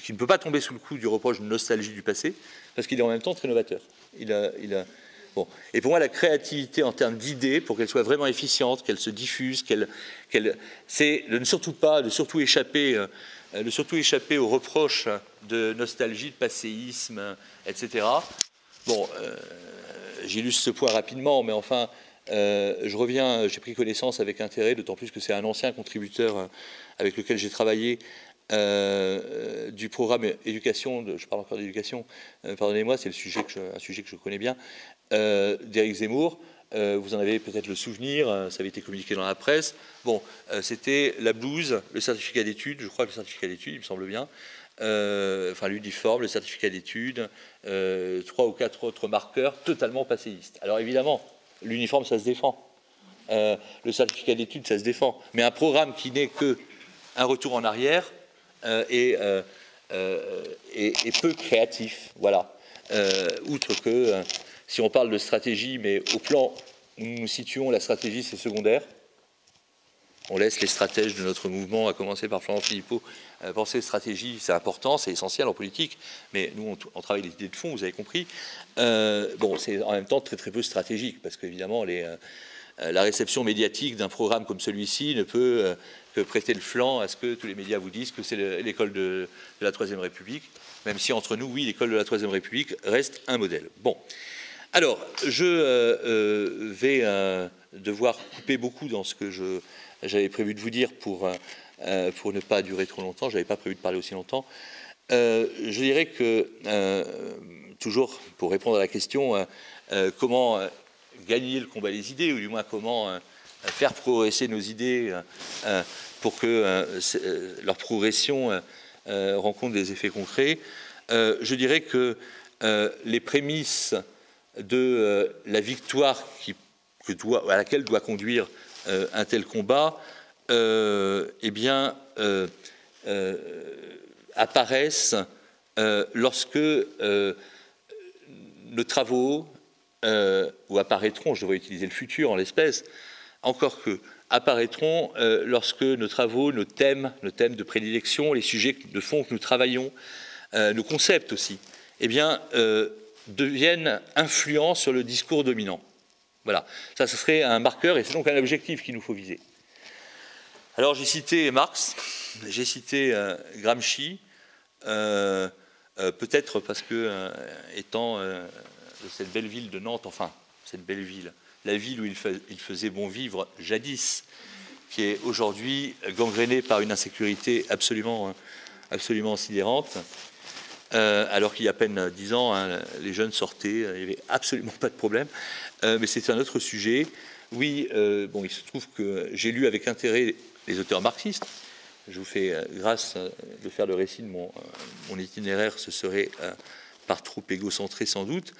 qui ne peut pas tomber sous le coup du reproche de nostalgie du passé, parce qu'il est en même temps très novateur. Bon. Et pour moi, la créativité en termes d'idées, pour qu'elle soit vraiment efficiente, qu'elle se diffuse, c'est de ne surtout échapper aux reproches de nostalgie, de passéisme, etc. Bon, j'illustre ce point rapidement, mais enfin, j'ai pris connaissance avec intérêt, d'autant plus que c'est un ancien contributeur avec lequel j'ai travaillé, du programme éducation, je parle encore d'éducation, pardonnez-moi, c'est un sujet que je connais bien, d'Éric Zemmour. Vous en avez peut-être le souvenir, ça avait été communiqué dans la presse. Bon, c'était la blouse, le certificat d'études, je crois que le certificat d'études, il me semble bien, enfin l'uniforme, le certificat d'études, 3 ou 4 autres marqueurs totalement passéistes. Alors évidemment, l'uniforme, ça se défend. Le certificat d'études, ça se défend. Mais un programme qui n'est qu'un retour en arrière est peu créatif. Voilà. Outre que, si on parle de stratégie, mais au plan où nous nous situons, la stratégie, c'est secondaire. On laisse les stratèges de notre mouvement, à commencer par Florent Philippot, penser stratégie, c'est important, c'est essentiel en politique, mais nous, on travaille les idées de fond, vous avez compris. Bon, c'est en même temps très très peu stratégique, parce qu'évidemment, la réception médiatique d'un programme comme celui-ci ne peut que prêter le flanc à ce que tous les médias vous disent que c'est l'école de la Troisième République, même si entre nous, oui, l'école de la Troisième République reste un modèle. Bon, alors, je vais devoir couper beaucoup dans ce que j'avais prévu de vous dire pour ne pas durer trop longtemps. Je n'avais pas prévu de parler aussi longtemps. Je dirais que, toujours pour répondre à la question, comment gagner le combat des idées, ou du moins comment faire progresser nos idées pour que leur progression rencontre des effets concrets, je dirais que les prémices de la victoire qui à laquelle doit conduire un tel combat, apparaissent lorsque nos travaux, ou apparaîtront, je devrais utiliser le futur en l'espèce, encore que, apparaîtront lorsque nos travaux, nos thèmes de prédilection, les sujets de fond que nous travaillons, nos concepts aussi, deviennent influents sur le discours dominant. Voilà, ça ce serait un marqueur et c'est donc un objectif qu'il nous faut viser. Alors j'ai cité Marx, j'ai cité Gramsci, peut-être parce que, étant de cette belle ville de Nantes, enfin, cette belle ville, la ville où il faisait bon vivre jadis, qui est aujourd'hui gangrénée par une insécurité absolument sidérante, alors qu'il y a à peine 10 ans, hein, les jeunes sortaient, il n'y avait absolument pas de problème, mais c'est un autre sujet. Oui, il se trouve que j'ai lu avec intérêt les auteurs marxistes. Je vous fais grâce de faire le récit de mon itinéraire, ce serait par trop égocentré sans doute.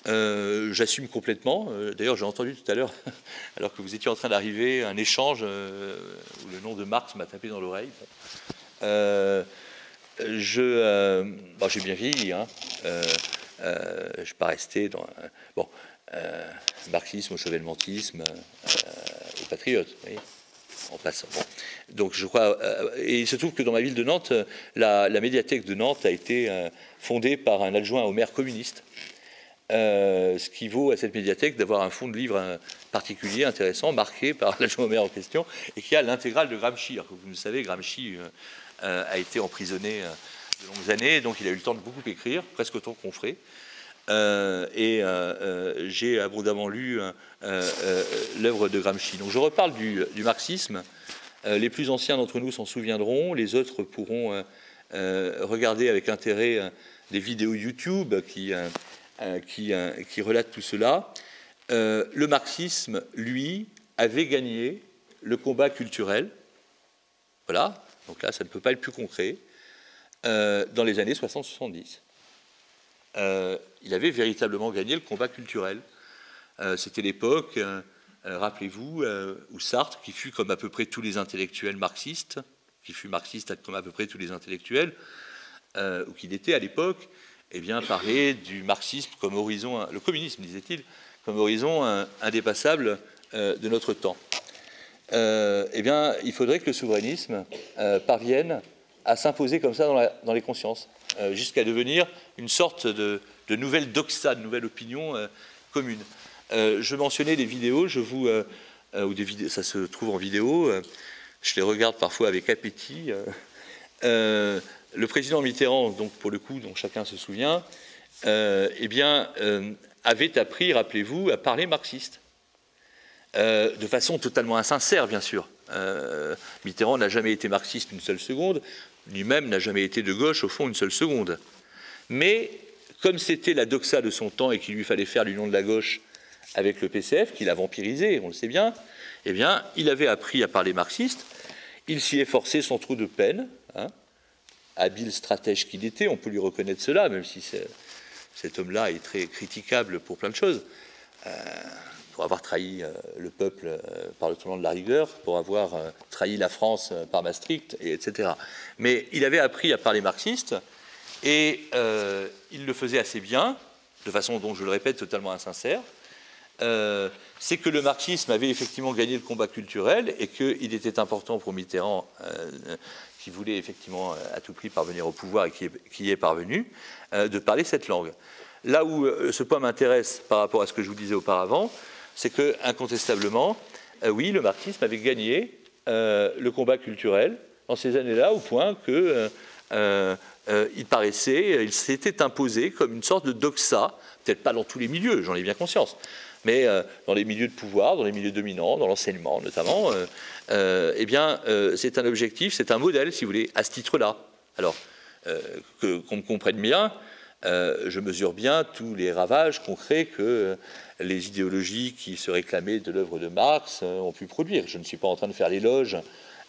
J'assume complètement. D'ailleurs, j'ai entendu tout à l'heure, alors que vous étiez en train d'arriver, un échange où le nom de Marx m'a tapé dans l'oreille. J'ai bien vieilli, hein. Je ne suis pas resté dans... marxisme, au chauvelmentisme, aux patriotes, vous voyez, en passant. Bon. Donc je crois... et il se trouve que dans ma ville de Nantes, la médiathèque de Nantes a été fondée par un adjoint au maire communiste, ce qui vaut à cette médiathèque d'avoir un fonds de livres particulier, intéressant, marqué par l'adjoint au maire en question, et qui a l'intégrale de Gramsci. Alors que vous le savez, Gramsci a été emprisonné de longues années, donc il a eu le temps de beaucoup écrire, presque autant qu'on ferait. J'ai abondamment lu l'œuvre de Gramsci. Donc je reparle du marxisme. Les plus anciens d'entre nous s'en souviendront, les autres pourront regarder avec intérêt des vidéos YouTube qui relatent tout cela. Le marxisme, lui, avait gagné le combat culturel. Voilà, donc là, ça ne peut pas être plus concret. Dans les années 60-70. Il avait véritablement gagné le combat culturel. C'était l'époque, rappelez-vous, où Sartre, qui fut comme à peu près tous les intellectuels marxistes, qui fut marxiste comme à peu près tous les intellectuels, ou qu'il était à l'époque, parlait du marxisme comme horizon, le communisme, disait-il, comme horizon indépassable de notre temps. Il faudrait que le souverainisme parvienne à s'imposer comme ça dans les consciences, jusqu'à devenir une sorte de nouvelle doxa, de nouvelle opinion commune. Je mentionnais des vidéos, ça se trouve en vidéo, je les regarde parfois avec appétit. Le président Mitterrand, donc pour le coup, dont chacun se souvient, avait appris, rappelez-vous, à parler marxiste. De façon totalement insincère, bien sûr. Mitterrand n'a jamais été marxiste une seule seconde, lui-même n'a jamais été de gauche, au fond, une seule seconde. Mais, comme c'était la doxa de son temps et qu'il lui fallait faire l'union de la gauche avec le PCF, qu'il a vampirisé, on le sait bien, il avait appris à parler marxiste, il s'y efforçait sans trop de peine, hein, habile stratège qu'il était, on peut lui reconnaître cela, même si cet homme-là est très critiquable pour plein de choses. Pour avoir trahi le peuple par le tournant de la rigueur, pour avoir trahi la France par Maastricht, etc. Mais il avait appris à parler marxiste, et il le faisait assez bien, de façon dont, je le répète, totalement insincère. C'est que le marxisme avait effectivement gagné le combat culturel, et qu'il était important pour Mitterrand, qui voulait effectivement à tout prix parvenir au pouvoir et qui y est parvenu, de parler cette langue. Là où ce point m'intéresse par rapport à ce que je vous disais auparavant, c'est que, incontestablement, oui, le marxisme avait gagné le combat culturel dans ces années-là, au point que il s'était imposé comme une sorte de doxa, peut-être pas dans tous les milieux, j'en ai bien conscience, mais dans les milieux de pouvoir, dans les milieux dominants, dans l'enseignement notamment, c'est un objectif, c'est un modèle, si vous voulez, à ce titre-là. Alors, qu'on me comprenne bien, je mesure bien tous les ravages concrets que les idéologies qui se réclamaient de l'œuvre de Marx ont pu produire. Je ne suis pas en train de faire l'éloge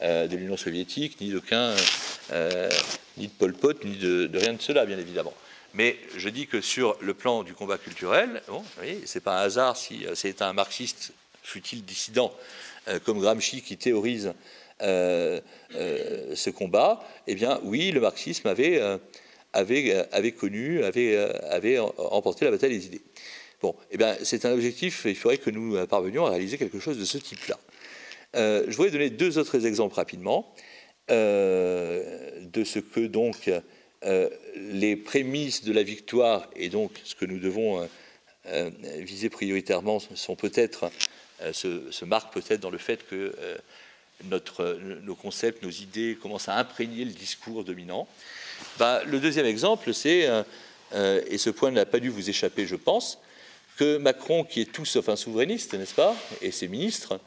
de l'Union soviétique, ni ni de Pol Pot, ni de rien de cela, bien évidemment. Mais je dis que sur le plan du combat culturel, bon, vous voyez, c'est pas un hasard si c'est un marxiste fut-il dissident, comme Gramsci qui théorise ce combat, eh bien oui, le marxisme avait emporté la bataille des idées. Bon, eh bien c'est un objectif, il faudrait que nous parvenions à réaliser quelque chose de ce type-là. Je voudrais donner deux autres exemples rapidement de ce que donc les prémices de la victoire et donc ce que nous devons viser prioritairement sont peut-être se marquent peut-être dans le fait que nos concepts, nos idées commencent à imprégner le discours dominant. Le deuxième exemple, c'est, et ce point n'a pas dû vous échapper, je pense, que Macron, qui est tout sauf un souverainiste, n'est-ce pas, et ses ministres,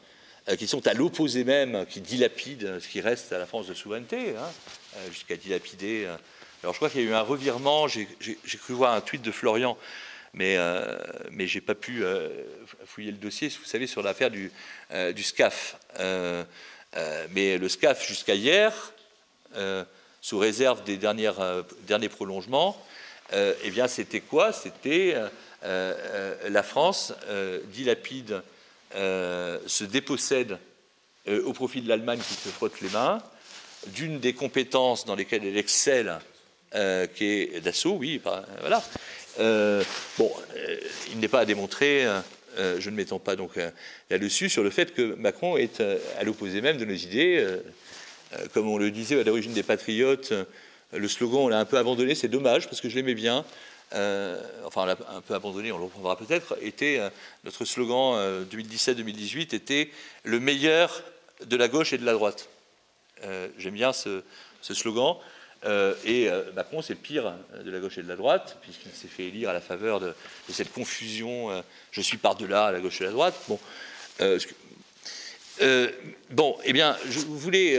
qui sont à l'opposé même, qui dilapident ce qui reste à la France de souveraineté, jusqu'à dilapider. Alors je crois qu'il y a eu un revirement, j'ai cru voir un tweet de Florian, mais je n'ai pas pu fouiller le dossier, vous savez, sur l'affaire du SCAF. Mais le SCAF, jusqu'à hier, sous réserve des derniers prolongements, eh bien, c'était quoi? C'était la France dilapide, se dépossède au profit de l'Allemagne qui se frotte les mains, d'une des compétences dans lesquelles elle excelle, qui est Dassault, oui, voilà. Il n'est pas à démontrer, je ne m'étends pas donc là-dessus, sur le fait que Macron est à l'opposé même de nos idées. Comme on le disait à l'origine des Patriotes, le slogan, on l'a un peu abandonné, c'est dommage, parce que je l'aimais bien. Enfin, on l'a un peu abandonné, on le reprendra peut-être, était notre slogan 2017-2018 était le meilleur de la gauche et de la droite. J'aime bien ce slogan. Et Macron, c'est le pire de la gauche et de la droite, puisqu'il s'est fait élire à la faveur de cette confusion je suis par-delà la gauche et la droite. Eh bien, je voulais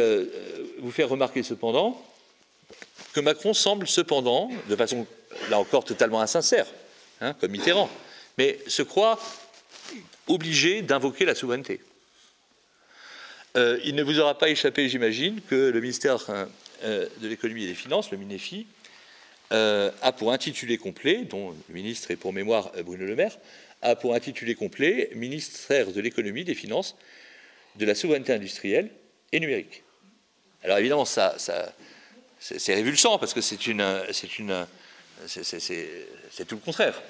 vous faire remarquer cependant que Macron semble cependant, de façon là encore totalement insincère, comme Mitterrand, mais se croit obligé d'invoquer la souveraineté. Il ne vous aura pas échappé, j'imagine, que le ministère de l'économie et des finances, le MINEFI, a pour intitulé complet, dont le ministre est pour mémoire Bruno Le Maire, a pour intitulé complet ministère de l'économie, des finances, de la souveraineté industrielle et numérique. Alors évidemment, c'est révulsant parce que c'est tout le contraire.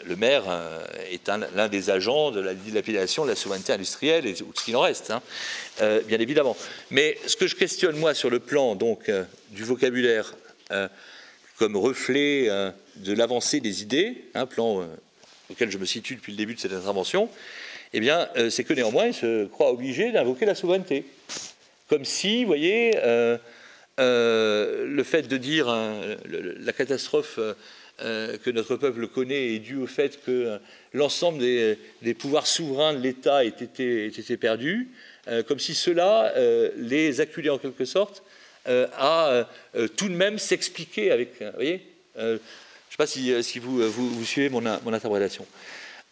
Le maire est l'un des agents de la dilapidation de la souveraineté industrielle, ou ce qu'il en reste, bien évidemment. Mais ce que je questionne, moi, sur le plan donc, du vocabulaire comme reflet de l'avancée des idées, un plan auquel je me situe depuis le début de cette intervention, eh bien, c'est que néanmoins, il se croit obligé d'invoquer la souveraineté. Comme si, vous voyez, le fait de dire la catastrophe que notre peuple connaît est due au fait que l'ensemble des pouvoirs souverains de l'État aient été perdus, comme si cela les acculait en quelque sorte à tout de même s'expliquer avec... Vous voyez, je ne sais pas si vous suivez mon interprétation.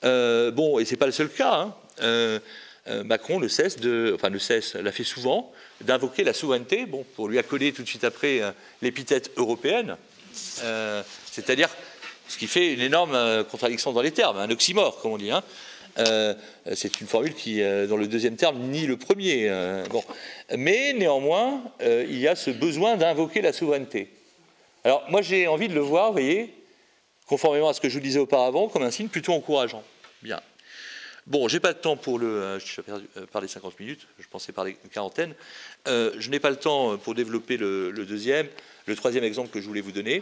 Et c'est pas le seul cas. Macron l'a fait souvent, d'invoquer la souveraineté, pour lui accoler tout de suite après l'épithète européenne, c'est-à-dire ce qui fait une énorme contradiction dans les termes, un oxymore, comme on dit. C'est une formule dont le deuxième terme nie le premier. Mais néanmoins, il y a ce besoin d'invoquer la souveraineté. Alors, moi, j'ai envie de le voir, vous voyez, conformément à ce que je vous disais auparavant, comme un signe plutôt encourageant. Bien. Bon, j'ai pas le temps pour je suis par les 50 minutes, je pensais par les quarantaines. Je n'ai pas le temps pour développer le troisième exemple que je voulais vous donner.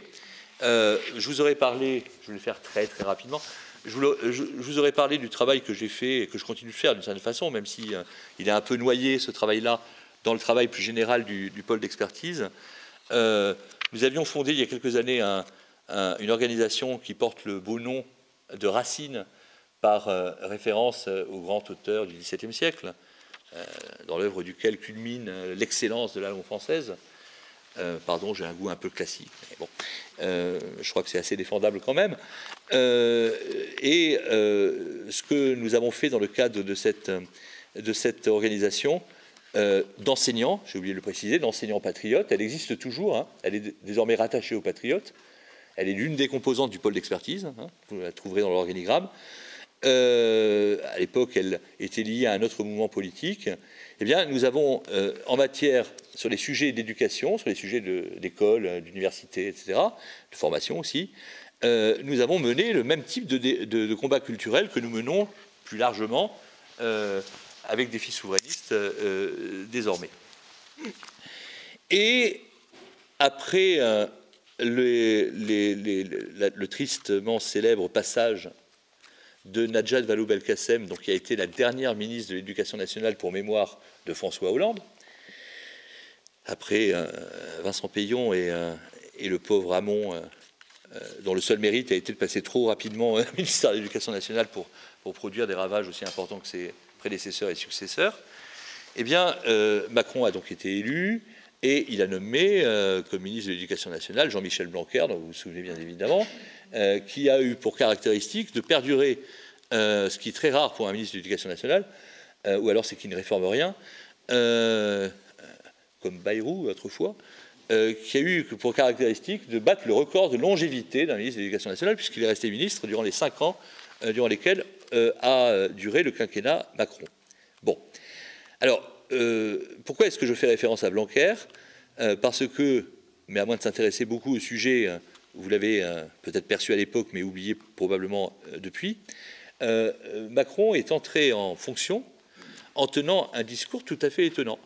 Je vous aurais parlé, je vais le faire très très rapidement, je vous aurais parlé du travail que j'ai fait et que je continue de faire d'une certaine façon, même si il est un peu noyé, ce travail-là, dans le travail plus général du pôle d'expertise. Nous avions fondé il y a quelques années une organisation qui porte le beau nom de Racine, par référence au grand auteur du XVIIe siècle, dans l'œuvre duquel culmine l'excellence de la langue française. Pardon, j'ai un goût un peu classique, mais bon, je crois que c'est assez défendable quand même. Ce que nous avons fait dans le cadre de cette organisation d'enseignants, j'ai oublié de le préciser, d'enseignants patriotes, elle existe toujours, elle est désormais rattachée aux patriotes, elle est l'une des composantes du pôle d'expertise, vous la trouverez dans l'organigramme. à l'époque, elle était liée à un autre mouvement politique. Eh bien, nous avons, en matière, sur les sujets d'éducation, sur les sujets d'école, d'université, etc., de formation aussi, nous avons mené le même type de combat culturel que nous menons plus largement avec Défi souverainiste désormais. Et après le tristement célèbre passage de Najat Vallaud-Belkacem, donc qui a été la dernière ministre de l'Éducation nationale pour mémoire de François Hollande, après Vincent Peillon et le pauvre Hamon, dont le seul mérite a été de passer trop rapidement au ministère de l'Éducation nationale pour produire des ravages aussi importants que ses prédécesseurs et successeurs, eh bien, Macron a donc été élu et il a nommé comme ministre de l'Éducation nationale Jean-Michel Blanquer, dont vous vous souvenez bien évidemment, qui a eu pour caractéristique de perdurer, ce qui est très rare pour un ministre de l'Éducation nationale, ou alors c'est qu'il ne réforme rien, comme Bayrou autrefois, qui a eu pour caractéristique de battre le record de longévité d'un ministre de l'Éducation nationale, puisqu'il est resté ministre durant les 5 ans durant lesquels a duré le quinquennat Macron. Bon. Alors, pourquoi est-ce que je fais référence à Blanquer? Parce que, mais à moins de s'intéresser beaucoup au sujet, vous l'avez peut-être perçu à l'époque, mais oublié probablement depuis, Macron est entré en fonction en tenant un discours tout à fait étonnant,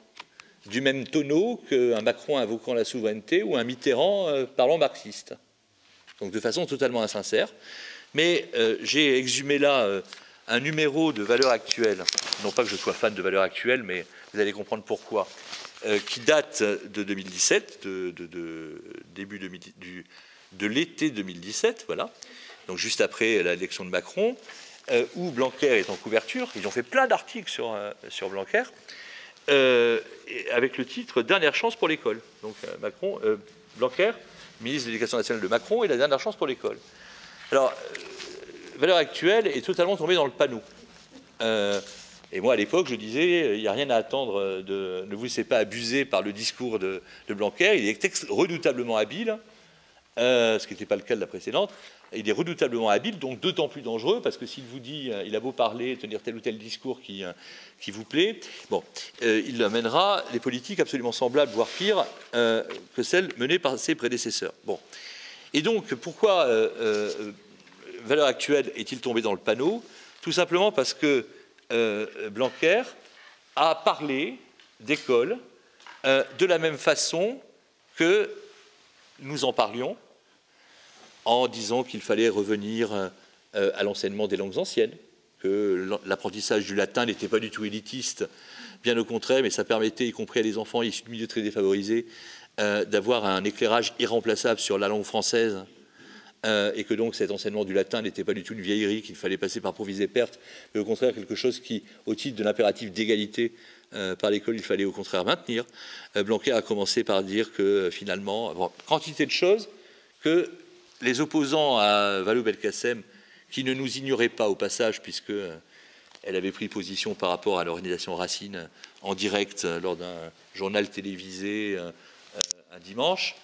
du même tonneau qu'un Macron invoquant la souveraineté ou un Mitterrand parlant marxiste. Donc de façon totalement insincère. Mais j'ai exhumé là un numéro de Valeurs Actuelles, non pas que je sois fan de Valeurs Actuelles, mais vous allez comprendre pourquoi, qui date de 2017, début de l'été 2017, voilà, donc juste après l'élection de Macron, où Blanquer est en couverture. Ils ont fait plein d'articles sur Blanquer, avec le titre « Dernière chance pour l'école ». Donc Blanquer, ministre de l'Éducation nationale de Macron, et la dernière chance pour l'école. Alors, Valeurs Actuelles est totalement tombée dans le panneau. Et moi, à l'époque, je disais, il n'y a rien à attendre, ne vous laissez pas abuser par le discours de Blanquer. Il est redoutablement habile, ce qui n'était pas le cas de la précédente. Il est redoutablement habile, donc d'autant plus dangereux, parce que s'il vous dit, il a beau parler, tenir tel ou tel discours qui vous plaît, bon, il amènera les politiques absolument semblables, voire pires, que celles menées par ses prédécesseurs. Bon. Et donc, pourquoi Valeurs Actuelles est-il tombé dans le panneau? Tout simplement parce que Blanquer a parlé d'école de la même façon que nous en parlions, en disant qu'il fallait revenir à l'enseignement des langues anciennes, que l'apprentissage du latin n'était pas du tout élitiste, bien au contraire, mais ça permettait, y compris à des enfants issus de milieux très défavorisés, d'avoir un éclairage irremplaçable sur la langue française, et que donc cet enseignement du latin n'était pas du tout une vieillerie qu'il fallait passer par profit et perte, mais au contraire quelque chose qui, au titre de l'impératif d'égalité par l'école, il fallait au contraire maintenir. Blanquer a commencé par dire que finalement, bon, quantité de choses que les opposants à Vallaud-Belkacem, qui ne nous ignoraient pas au passage, puisque elle avait pris position par rapport à l'organisation Racine en direct lors d'un journal télévisé un dimanche,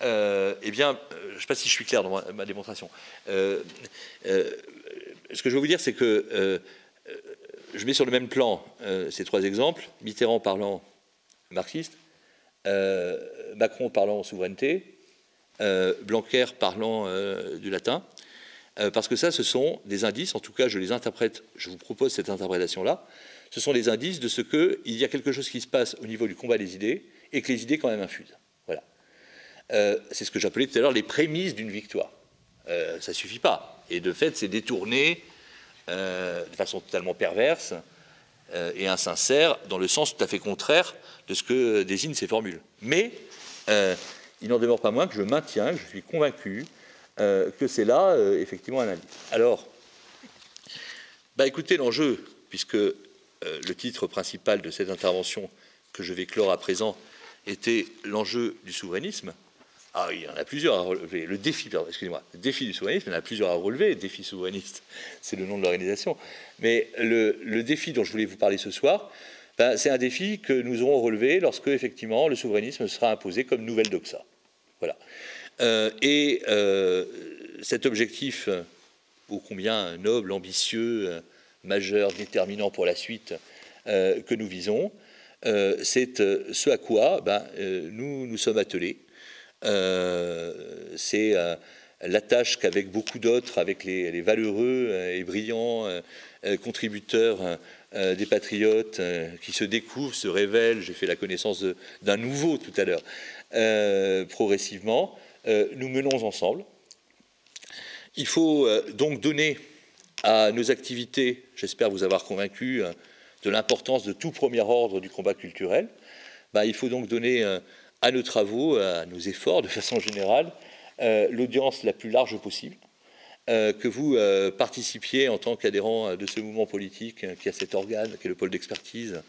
eh bien, je ne sais pas si je suis clair dans ma démonstration. Ce que je veux vous dire, c'est que je mets sur le même plan ces trois exemples: Mitterrand parlant marxiste, Macron parlant souveraineté, Blanquer parlant du latin, parce que ça, ce sont des indices, en tout cas je les interprète, je vous propose cette interprétation-là, ce sont des indices de ce qu'il y a quelque chose qui se passe au niveau du combat des idées, et que les idées quand même infusent. Voilà. C'est ce que j'appelais tout à l'heure les prémices d'une victoire. Ça ne suffit pas. Et de fait, c'est détourné de façon totalement perverse et insincère, dans le sens tout à fait contraire de ce que désignent ces formules. Mais il n'en demeure pas moins que je maintiens, que je suis convaincu que c'est là, effectivement, un indice. Alors, écoutez, l'enjeu, puisque le titre principal de cette intervention que je vais clore à présent était l'enjeu du souverainisme. Ah, il y en a plusieurs à relever. Le défi du souverainisme, il y en a plusieurs à relever. Défi souverainiste, c'est le nom de l'organisation. Mais le défi dont je voulais vous parler ce soir, c'est un défi que nous aurons relevé lorsque, effectivement, le souverainisme sera imposé comme nouvelle doxa. Voilà. Cet objectif ô combien noble, ambitieux, majeur, déterminant pour la suite que nous visons. C'est ce à quoi nous sommes attelés. C'est la tâche qu'avec beaucoup d'autres, avec les valeureux et brillants contributeurs des patriotes qui se découvrent, se révèlent, j'ai fait la connaissance d'un nouveau tout à l'heure, progressivement, nous menons ensemble. Il faut donc donner à nos activités, j'espère vous avoir convaincu de l'importance de tout premier ordre du combat culturel. Il faut donc donner à nos travaux, à nos efforts de façon générale, l'audience la plus large possible, que vous participiez en tant qu'adhérent de ce mouvement politique qui a cet organe, qui est le pôle d'expertise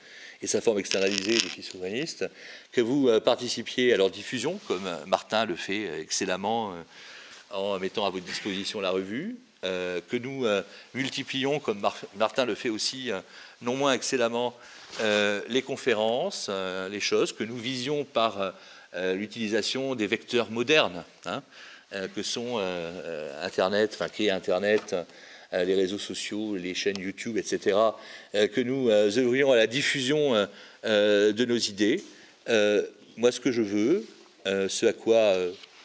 et sa forme externalisée, les filles souverainistes, que vous participiez à leur diffusion, comme Martin le fait excellemment en mettant à votre disposition la revue, que nous multiplions, comme Martin le fait aussi, non moins excellemment, les conférences, les choses, que nous visions par l'utilisation des vecteurs modernes, que sont Internet, qu'est Internet, les réseaux sociaux, les chaînes YouTube, etc., que nous œuvrions à la diffusion de nos idées. Moi, ce que je veux, ce à quoi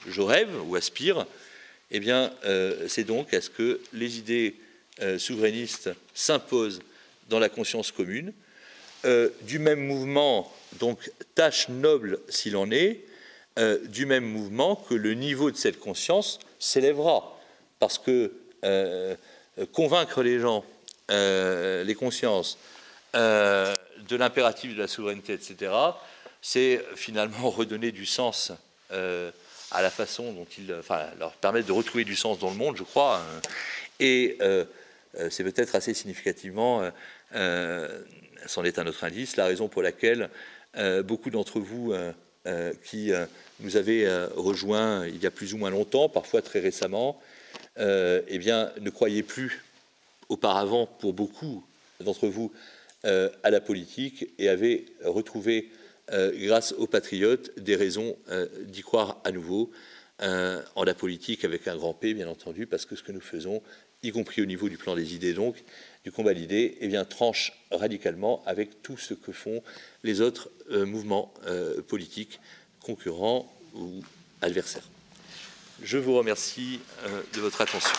je rêve ou aspire, eh bien, c'est donc à ce que les idées souverainistes s'imposent dans la conscience commune, du même mouvement, donc tâche noble s'il en est, du même mouvement que le niveau de cette conscience s'élèvera. Parce que convaincre les gens, les consciences, de l'impératif de la souveraineté, etc., c'est finalement redonner du sens à la façon dont leur permettre de retrouver du sens dans le monde, je crois. Et c'est peut-être assez significativement, c'en est un autre indice, la raison pour laquelle beaucoup d'entre vous qui nous avez rejoints il y a plus ou moins longtemps, parfois très récemment, eh bien, ne croyaient plus auparavant, pour beaucoup d'entre vous, à la politique et avaient retrouvé, grâce aux patriotes, des raisons d'y croire à nouveau en la politique avec un grand P, bien entendu, parce que ce que nous faisons, y compris au niveau du plan des idées, donc, du combat de l'idée, eh bien, tranche radicalement avec tout ce que font les autres mouvements politiques concurrents ou adversaires. Je vous remercie de votre attention.